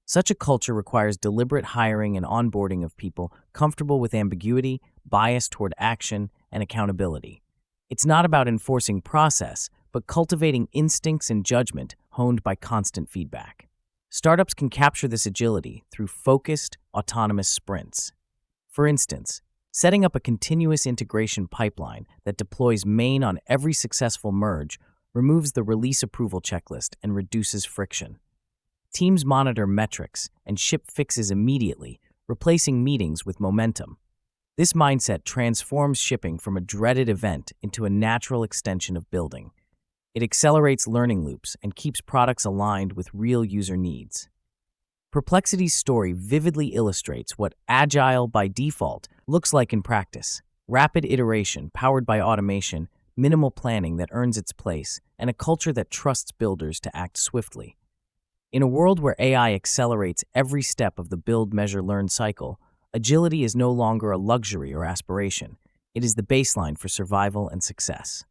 Such a culture requires deliberate hiring and onboarding of people comfortable with ambiguity, bias toward action, and accountability. It's not about enforcing process, but cultivating instincts and judgment honed by constant feedback. Startups can capture this agility through focused, autonomous sprints. For instance, setting up a continuous integration pipeline that deploys main on every successful merge removes the release approval checklist and reduces friction. Teams monitor metrics and ship fixes immediately, replacing meetings with momentum. This mindset transforms shipping from a dreaded event into a natural extension of building. It accelerates learning loops and keeps products aligned with real user needs. Perplexity's story vividly illustrates what agile by default looks like in practice. Rapid iteration powered by automation, minimal planning that earns its place, and a culture that trusts builders to act swiftly. In a world where AI accelerates every step of the build, measure, learn cycle, agility is no longer a luxury or aspiration. It is the baseline for survival and success.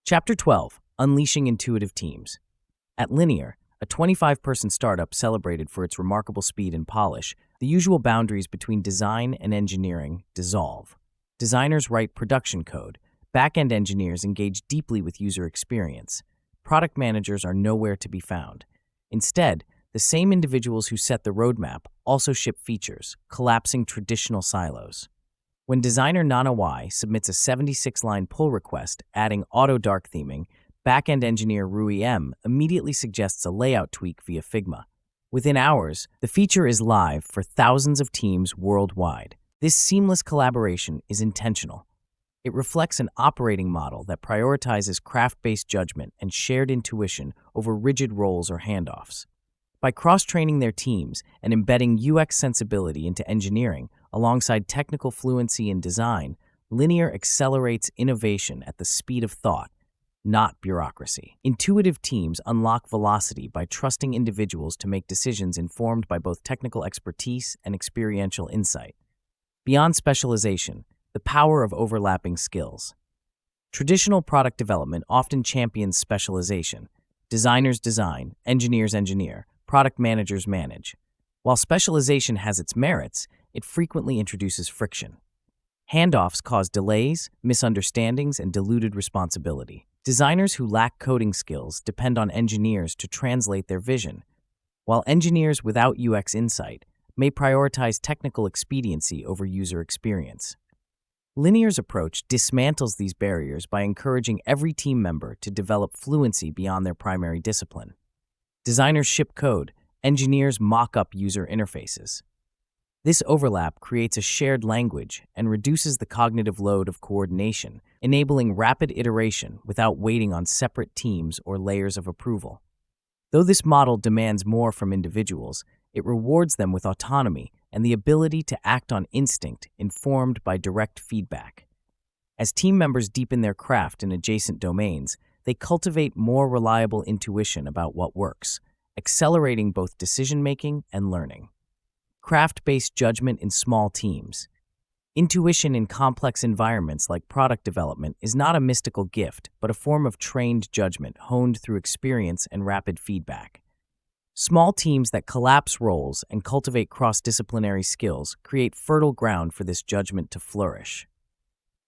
Chapter 12: Unleashing Intuitive Teams. At Linear, a 25-person startup celebrated for its remarkable speed and polish, the usual boundaries between design and engineering dissolve. Designers write production code. Back-end engineers engage deeply with user experience. Product managers are nowhere to be found. Instead, the same individuals who set the roadmap also ship features, collapsing traditional silos. When designer Nana Y submits a 76-line pull request adding auto dark theming, back-end engineer Rui M immediately suggests a layout tweak via Figma. Within hours, the feature is live for thousands of teams worldwide. This seamless collaboration is intentional. It reflects an operating model that prioritizes craft-based judgment and shared intuition over rigid roles or handoffs. By cross-training their teams and embedding UX sensibility into engineering alongside technical fluency in design, Linear accelerates innovation at the speed of thought, not bureaucracy. Intuitive teams unlock velocity by trusting individuals to make decisions informed by both technical expertise and experiential insight. Beyond specialization, the power of overlapping skills. Traditional product development often champions specialization. Designers design, engineers engineer, product managers manage. While specialization has its merits, it frequently introduces friction. Handoffs cause delays, misunderstandings, and diluted responsibility. Designers who lack coding skills depend on engineers to translate their vision, while engineers without UX insight may prioritize technical expediency over user experience. Linear's approach dismantles these barriers by encouraging every team member to develop fluency beyond their primary discipline. Designers ship code, engineers mock up user interfaces. This overlap creates a shared language and reduces the cognitive load of coordination, enabling rapid iteration without waiting on separate teams or layers of approval. Though this model demands more from individuals, it rewards them with autonomy and the ability to act on instinct informed by direct feedback. As team members deepen their craft in adjacent domains, they cultivate more reliable intuition about what works, accelerating both decision-making and learning. Craft-based judgment in small teams. Intuition in complex environments like product development is not a mystical gift, but a form of trained judgment honed through experience and rapid feedback. Small teams that collapse roles and cultivate cross-disciplinary skills create fertile ground for this judgment to flourish.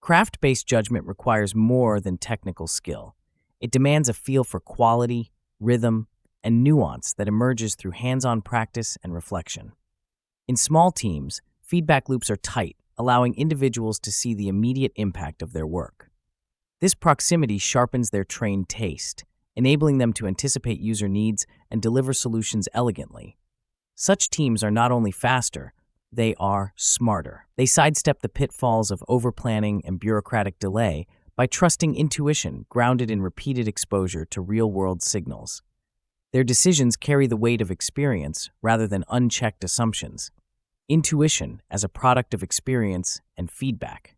Craft-based judgment requires more than technical skill. It demands a feel for quality, rhythm, and nuance that emerges through hands-on practice and reflection. In small teams, feedback loops are tight, allowing individuals to see the immediate impact of their work. This proximity sharpens their trained taste, enabling them to anticipate user needs and deliver solutions elegantly. Such teams are not only faster, they are smarter. They sidestep the pitfalls of overplanning and bureaucratic delay by trusting intuition grounded in repeated exposure to real-world signals. Their decisions carry the weight of experience rather than unchecked assumptions. Intuition as a product of experience and feedback.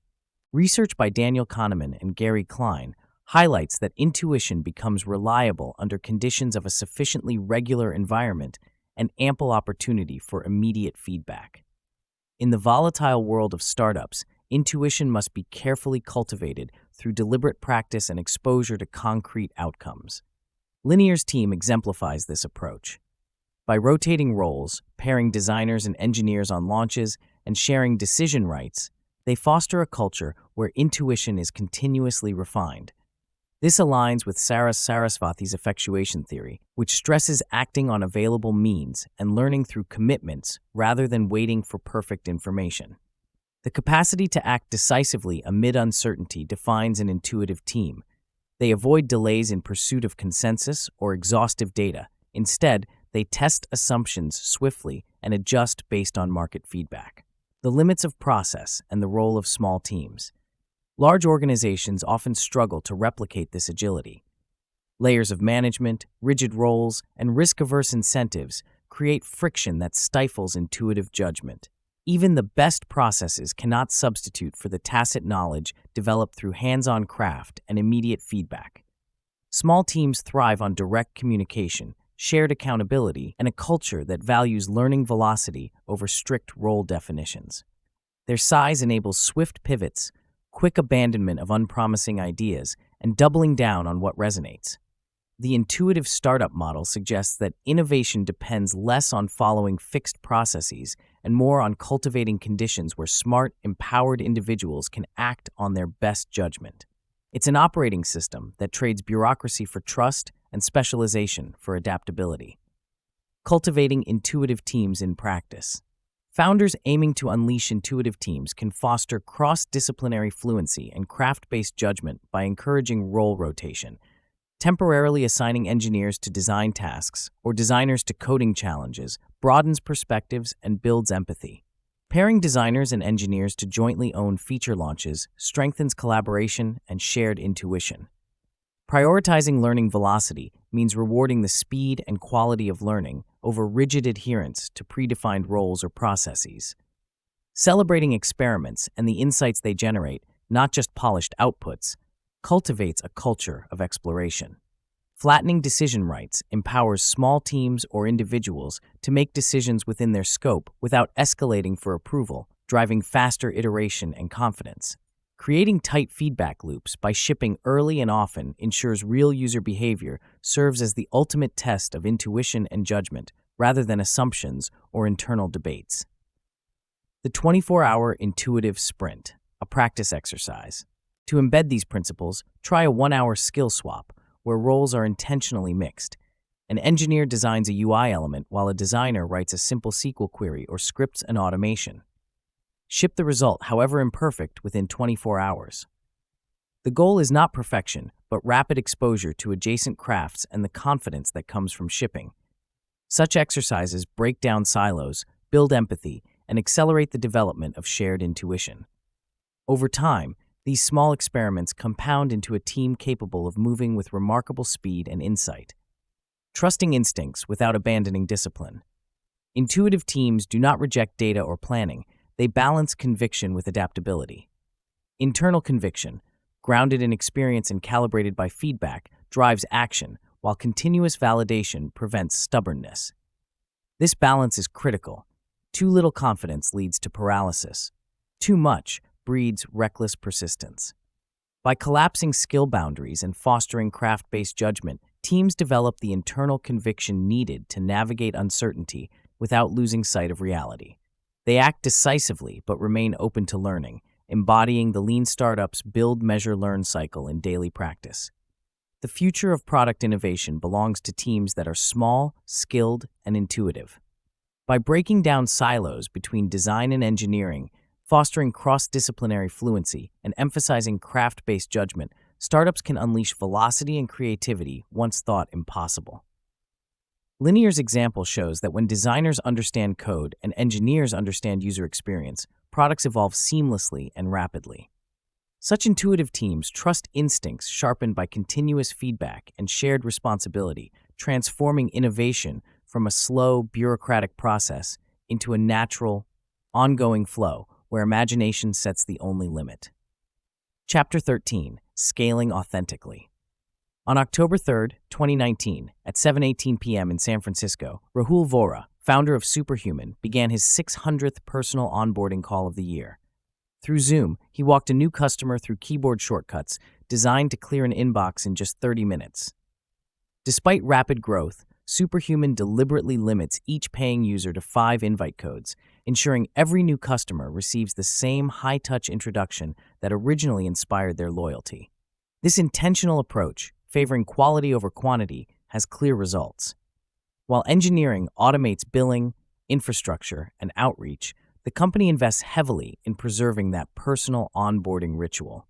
Research by Daniel Kahneman and Gary Klein highlights that intuition becomes reliable under conditions of a sufficiently regular environment and ample opportunity for immediate feedback. In the volatile world of startups, intuition must be carefully cultivated through deliberate practice and exposure to concrete outcomes. Linear's team exemplifies this approach. By rotating roles, pairing designers and engineers on launches, and sharing decision rights, they foster a culture where intuition is continuously refined. This aligns with Sarasvathi's effectuation theory, which stresses acting on available means and learning through commitments rather than waiting for perfect information. The capacity to act decisively amid uncertainty defines an intuitive team. They avoid delays in pursuit of consensus or exhaustive data. Instead, they test assumptions swiftly and adjust based on market feedback. The limits of process and the role of small teams. Large organizations often struggle to replicate this agility. Layers of management, rigid roles, and risk-averse incentives create friction that stifles intuitive judgment. Even the best processes cannot substitute for the tacit knowledge developed through hands-on craft and immediate feedback. Small teams thrive on direct communication, shared accountability, and a culture that values learning velocity over strict role definitions. Their size enables swift pivots, quick abandonment of unpromising ideas, and doubling down on what resonates. The intuitive startup model suggests that innovation depends less on following fixed processes and more on cultivating conditions where smart, empowered individuals can act on their best judgment. It's an operating system that trades bureaucracy for trust and specialization for adaptability. Cultivating intuitive teams in practice. Founders aiming to unleash intuitive teams can foster cross-disciplinary fluency and craft-based judgment by encouraging role rotation, Temporarily assigning engineers to design tasks or designers to coding challenges broadens perspectives and builds empathy. Pairing designers and engineers to jointly own feature launches strengthens collaboration and shared intuition. Prioritizing learning velocity means rewarding the speed and quality of learning over rigid adherence to predefined roles or processes. Celebrating experiments and the insights they generate, not just polished outputs, cultivates a culture of exploration. Flattening decision rights empowers small teams or individuals to make decisions within their scope without escalating for approval, driving faster iteration and confidence. Creating tight feedback loops by shipping early and often ensures real user behavior serves as the ultimate test of intuition and judgment, rather than assumptions or internal debates. The 24-hour intuitive sprint, a practice exercise. To embed these principles, try a 1-hour skill swap, where roles are intentionally mixed. An engineer designs a UI element while a designer writes a simple SQL query or scripts an automation. Ship the result, however imperfect, within 24 hours. The goal is not perfection, but rapid exposure to adjacent crafts and the confidence that comes from shipping. Such exercises break down silos, build empathy, and accelerate the development of shared intuition. Over time, these small experiments compound into a team capable of moving with remarkable speed and insight. Trusting instincts without abandoning discipline. Intuitive teams do not reject data or planning, they balance conviction with adaptability. Internal conviction, grounded in experience and calibrated by feedback, drives action, while continuous validation prevents stubbornness. This balance is critical. Too little confidence leads to paralysis. Too much breeds reckless persistence. By collapsing skill boundaries and fostering craft-based judgment, teams develop the internal conviction needed to navigate uncertainty without losing sight of reality. They act decisively but remain open to learning, embodying the lean startup's build, measure, learn cycle in daily practice. The future of product innovation belongs to teams that are small, skilled, and intuitive. By breaking down silos between design and engineering, fostering cross-disciplinary fluency, and emphasizing craft-based judgment, startups can unleash velocity and creativity once thought impossible. Linear's example shows that when designers understand code and engineers understand user experience, products evolve seamlessly and rapidly. Such intuitive teams trust instincts sharpened by continuous feedback and shared responsibility, transforming innovation from a slow, bureaucratic process into a natural, ongoing flow where imagination sets the only limit. Chapter 13. Scaling Authentically. On October 3, 2019, at 7:18 p.m. in San Francisco, Rahul Vohra, founder of Superhuman, began his 600th personal onboarding call of the year. Through Zoom, he walked a new customer through keyboard shortcuts designed to clear an inbox in just 30 minutes. Despite rapid growth, Superhuman deliberately limits each paying user to 5 invite codes, ensuring every new customer receives the same high-touch introduction that originally inspired their loyalty. This intentional approach, favoring quality over quantity, has clear results. While engineering automates billing, infrastructure, and outreach, the company invests heavily in preserving that personal onboarding ritual.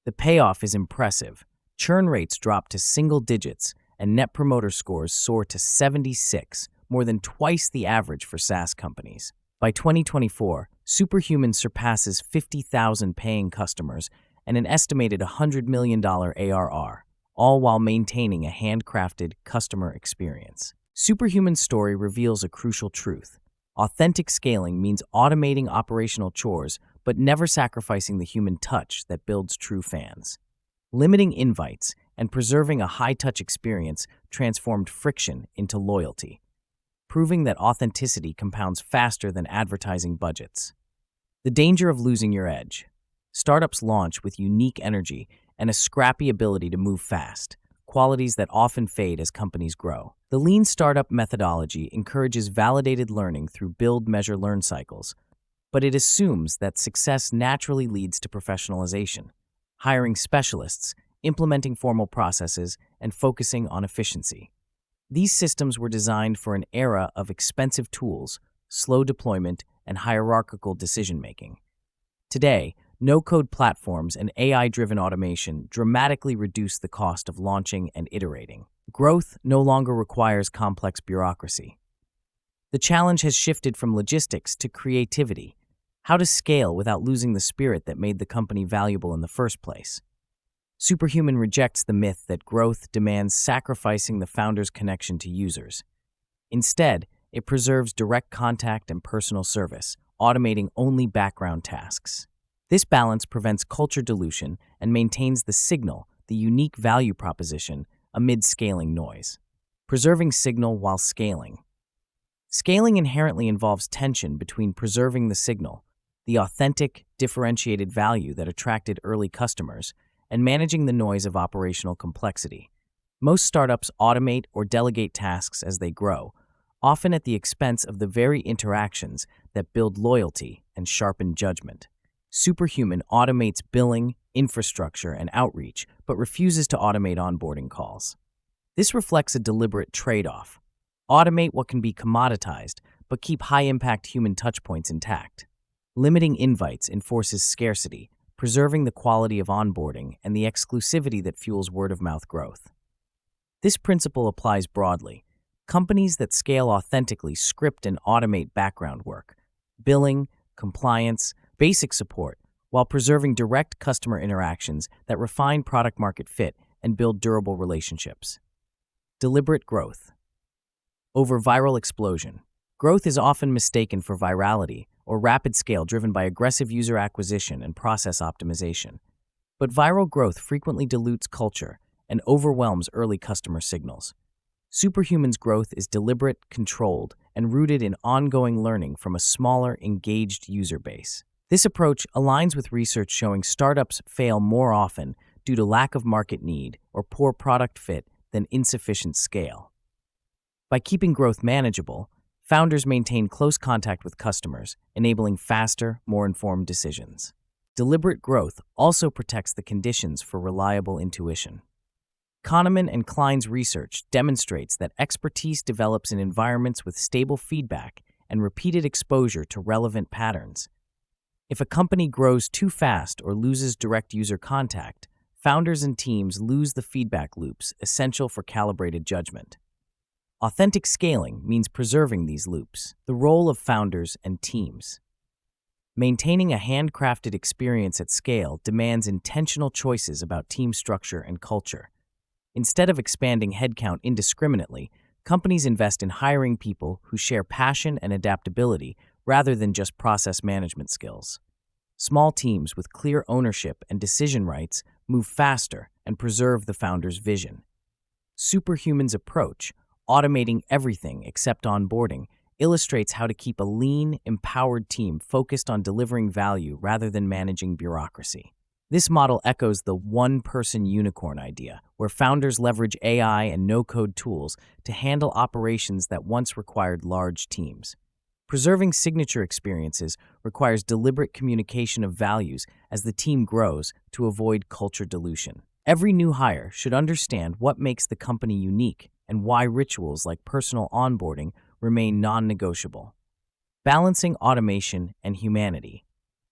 The payoff is impressive. Churn rates drop to single digits, and Net Promoter Scores soar to 76, more than twice the average for SaaS companies. By 2024, Superhuman surpasses 50,000 paying customers and an estimated $100 million ARR, all while maintaining a handcrafted customer experience. Superhuman's story reveals a crucial truth. Authentic scaling means automating operational chores, but never sacrificing the human touch that builds true fans. Limiting invites and preserving a high-touch experience transformed friction into loyalty, proving that authenticity compounds faster than advertising budgets. The danger of losing your edge. Startups launch with unique energy and a scrappy ability to move fast, qualities that often fade as companies grow. The lean startup methodology encourages validated learning through build, measure, learn cycles, but it assumes that success naturally leads to professionalization, hiring specialists, implementing formal processes, and focusing on efficiency. These systems were designed for an era of expensive tools, slow deployment, and hierarchical decision-making. Today, No-code platforms and AI-driven automation dramatically reduce the cost of launching and iterating. Growth no longer requires complex bureaucracy. The challenge has shifted from logistics to creativity, how to scale without losing the spirit that made the company valuable in the first place. Superhuman rejects the myth that growth demands sacrificing the founder's connection to users. Instead, it preserves direct contact and personal service, automating only background tasks. This balance prevents culture dilution and maintains the signal, the unique value proposition, amid scaling noise. Preserving signal while scaling. Scaling inherently involves tension between preserving the signal, the authentic, differentiated value that attracted early customers, and managing the noise of operational complexity. Most startups automate or delegate tasks as they grow, often at the expense of the very interactions that build loyalty and sharpen judgment. Superhuman automates billing, infrastructure, and outreach, but refuses to automate onboarding calls. This reflects a deliberate trade-off. Automate what can be commoditized, but keep high-impact human touchpoints intact. Limiting invites enforces scarcity, preserving the quality of onboarding and the exclusivity that fuels word-of-mouth growth. This principle applies broadly. Companies that scale authentically script and automate background work, billing, compliance, basic support, while preserving direct customer interactions that refine product-market fit and build durable relationships. Deliberate growth. Over viral explosion. Growth is often mistaken for virality or rapid scale driven by aggressive user acquisition and process optimization. But viral growth frequently dilutes culture and overwhelms early customer signals. Superhuman's growth is deliberate, controlled, and rooted in ongoing learning from a smaller, engaged user base. This approach aligns with research showing startups fail more often due to lack of market need or poor product fit than insufficient scale. By keeping growth manageable, founders maintain close contact with customers, enabling faster, more informed decisions. Deliberate growth also protects the conditions for reliable intuition. Kahneman and Klein's research demonstrates that expertise develops in environments with stable feedback and repeated exposure to relevant patterns. If a company grows too fast or loses direct user contact, founders and teams lose the feedback loops essential for calibrated judgment. Authentic scaling means preserving these loops. The role of founders and teams. Maintaining a handcrafted experience at scale demands intentional choices about team structure and culture. Instead of expanding headcount indiscriminately, companies invest in hiring people who share passion and adaptability rather than just process management skills. Small teams with clear ownership and decision rights move faster and preserve the founder's vision. Superhuman's approach, automating everything except onboarding, illustrates how to keep a lean, empowered team focused on delivering value rather than managing bureaucracy. This model echoes the one-person unicorn idea, where founders leverage AI and no-code tools to handle operations that once required large teams. Preserving signature experiences requires deliberate communication of values as the team grows to avoid culture dilution. Every new hire should understand what makes the company unique and why rituals like personal onboarding remain non-negotiable. Balancing automation and humanity.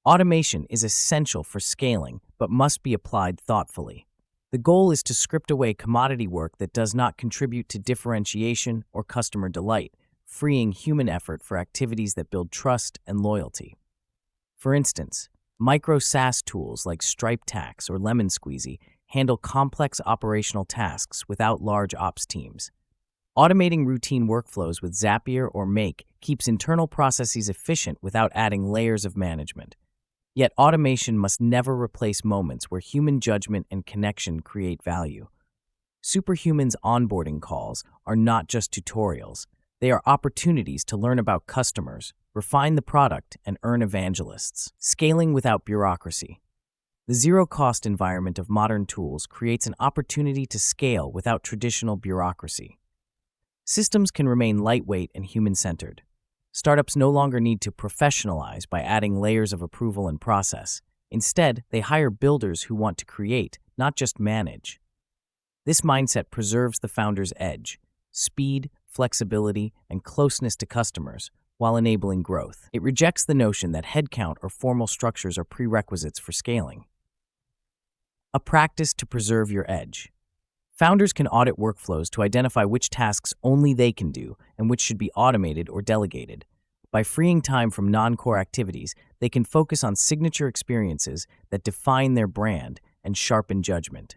Automation is essential for scaling, but must be applied thoughtfully. The goal is to script away commodity work that does not contribute to differentiation or customer delight, freeing human effort for activities that build trust and loyalty. For instance, micro SaaS tools like Stripe Tax or Lemon Squeezy handle complex operational tasks without large ops teams. Automating routine workflows with Zapier or Make keeps internal processes efficient without adding layers of management. Yet automation must never replace moments where human judgment and connection create value. Superhuman's onboarding calls are not just tutorials. They are opportunities to learn about customers, refine the product, and earn evangelists. Scaling without bureaucracy. The zero-cost environment of modern tools creates an opportunity to scale without traditional bureaucracy. Systems can remain lightweight and human-centered. Startups no longer need to professionalize by adding layers of approval and process. Instead, they hire builders who want to create, not just manage. This mindset preserves the founder's edge, speed, flexibility, and closeness to customers, while enabling growth. It rejects the notion that headcount or formal structures are prerequisites for scaling. A practice to preserve your edge. Founders can audit workflows to identify which tasks only they can do and which should be automated or delegated. By freeing time from non-core activities, they can focus on signature experiences that define their brand and sharpen judgment.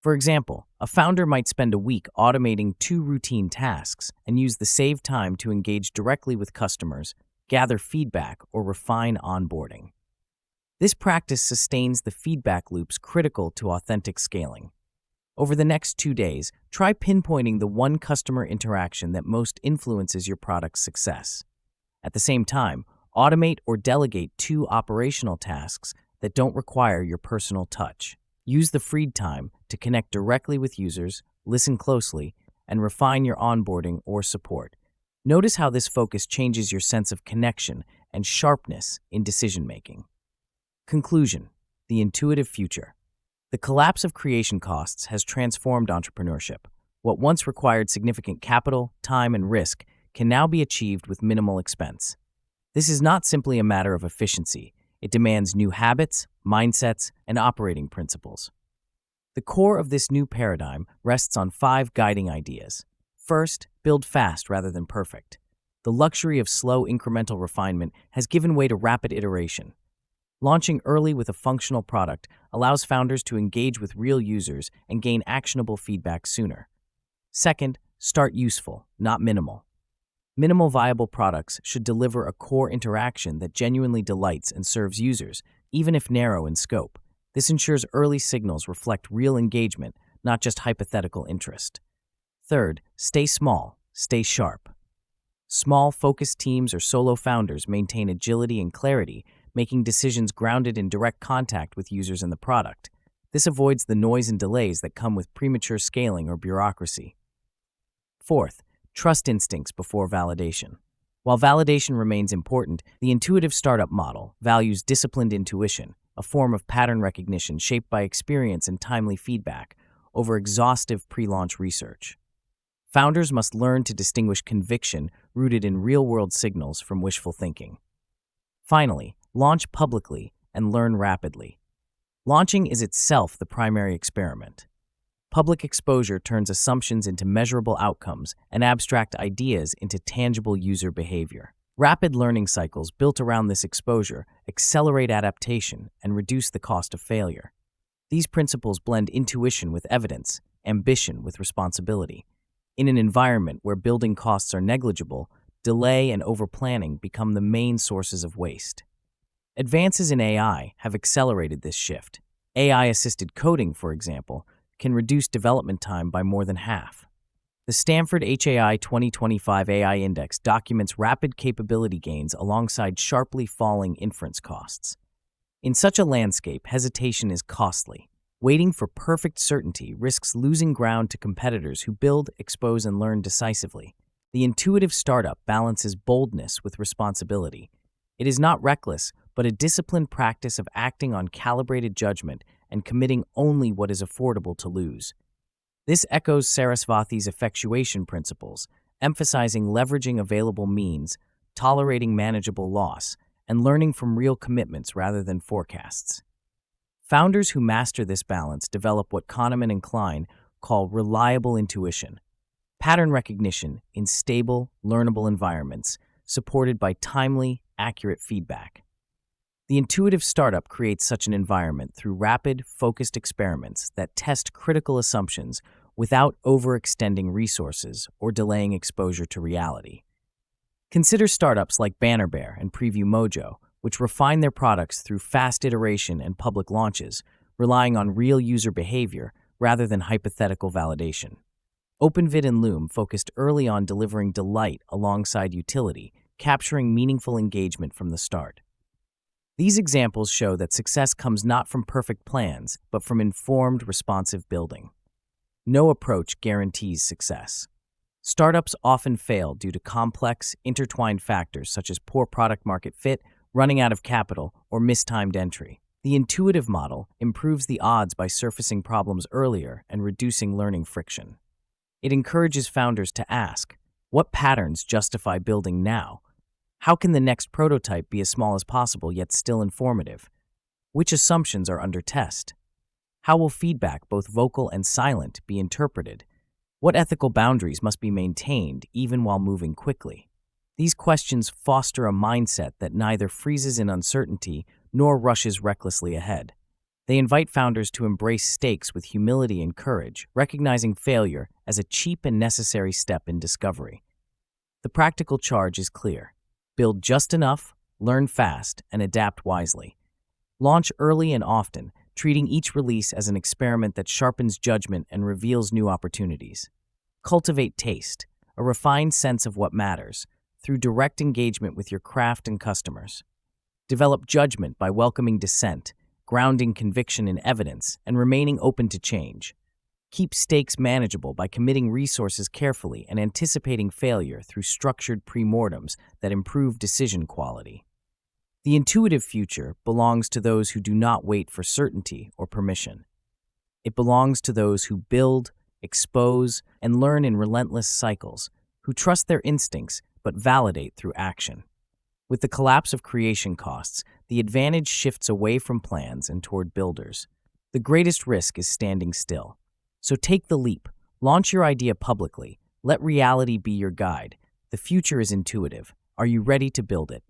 For example, a founder might spend a week automating 2 routine tasks and use the saved time to engage directly with customers, gather feedback, or refine onboarding. This practice sustains the feedback loops critical to authentic scaling. Over the next 2 days, try pinpointing the one customer interaction that most influences your product's success. At the same time, automate or delegate 2 operational tasks that don't require your personal touch. Use the freed time to connect directly with users, listen closely, and refine your onboarding or support. Notice how this focus changes your sense of connection and sharpness in decision-making. Conclusion: the intuitive future. The collapse of creation costs has transformed entrepreneurship. What once required significant capital, time, and risk can now be achieved with minimal expense. This is not simply a matter of efficiency. It demands new habits, mindsets, and operating principles. The core of this new paradigm rests on 5 guiding ideas. First, build fast rather than perfect. The luxury of slow incremental refinement has given way to rapid iteration. Launching early with a functional product allows founders to engage with real users and gain actionable feedback sooner. Second, start useful, not minimal. Minimal viable products should deliver a core interaction that genuinely delights and serves users, even if narrow in scope. This ensures early signals reflect real engagement, not just hypothetical interest. Third, stay small, stay sharp. Small, focused teams or solo founders maintain agility and clarity, making decisions grounded in direct contact with users and the product. This avoids the noise and delays that come with premature scaling or bureaucracy. Fourth, trust instincts before validation. While validation remains important, the intuitive startup model values disciplined intuition, a form of pattern recognition shaped by experience and timely feedback, over exhaustive pre-launch research. Founders must learn to distinguish conviction rooted in real-world signals from wishful thinking. Finally, launch publicly and learn rapidly. Launching is itself the primary experiment. Public exposure turns assumptions into measurable outcomes and abstract ideas into tangible user behavior. Rapid learning cycles built around this exposure accelerate adaptation and reduce the cost of failure. These principles blend intuition with evidence, ambition with responsibility. In an environment where building costs are negligible, delay and overplanning become the main sources of waste. Advances in AI have accelerated this shift. AI-assisted coding, for example, can reduce development time by more than half. The Stanford HAI 2025 AI Index documents rapid capability gains alongside sharply falling inference costs. In such a landscape, hesitation is costly. Waiting for perfect certainty risks losing ground to competitors who build, expose, and learn decisively. The intuitive startup balances boldness with responsibility. It is not reckless, but a disciplined practice of acting on calibrated judgment and committing only what is affordable to lose. This echoes Sarasvathi's effectuation principles, emphasizing leveraging available means, tolerating manageable loss, and learning from real commitments rather than forecasts. Founders who master this balance develop what Kahneman and Klein call reliable intuition, pattern recognition in stable, learnable environments, supported by timely, accurate feedback. The intuitive startup creates such an environment through rapid, focused experiments that test critical assumptions without overextending resources or delaying exposure to reality. Consider startups like Bannerbear and Preview Mojo, which refine their products through fast iteration and public launches, relying on real user behavior rather than hypothetical validation. OpenVid and Loom focused early on delivering delight alongside utility, capturing meaningful engagement from the start. These examples show that success comes not from perfect plans, but from informed, responsive building. No approach guarantees success. Startups often fail due to complex, intertwined factors such as poor product-market fit, running out of capital, or mistimed entry. The intuitive model improves the odds by surfacing problems earlier and reducing learning friction. It encourages founders to ask, What patterns justify building now? How can the next prototype be as small as possible yet still informative? Which assumptions are under test? How will feedback, both vocal and silent, be interpreted? What ethical boundaries must be maintained even while moving quickly? These questions foster a mindset that neither freezes in uncertainty nor rushes recklessly ahead. They invite founders to embrace stakes with humility and courage, recognizing failure as a cheap and necessary step in discovery. The practical charge is clear. Build just enough, learn fast, and adapt wisely. Launch early and often, treating each release as an experiment that sharpens judgment and reveals new opportunities. Cultivate taste, a refined sense of what matters, through direct engagement with your craft and customers. Develop judgment by welcoming dissent, grounding conviction in evidence, and remaining open to change. Keep stakes manageable by committing resources carefully and anticipating failure through structured pre-mortems that improve decision quality. The intuitive future belongs to those who do not wait for certainty or permission. It belongs to those who build, expose, and learn in relentless cycles, who trust their instincts but validate through action. With the collapse of creation costs, the advantage shifts away from plans and toward builders. The greatest risk is standing still. So take the leap, launch your idea publicly, let reality be your guide. The future is intuitive. Are you ready to build it?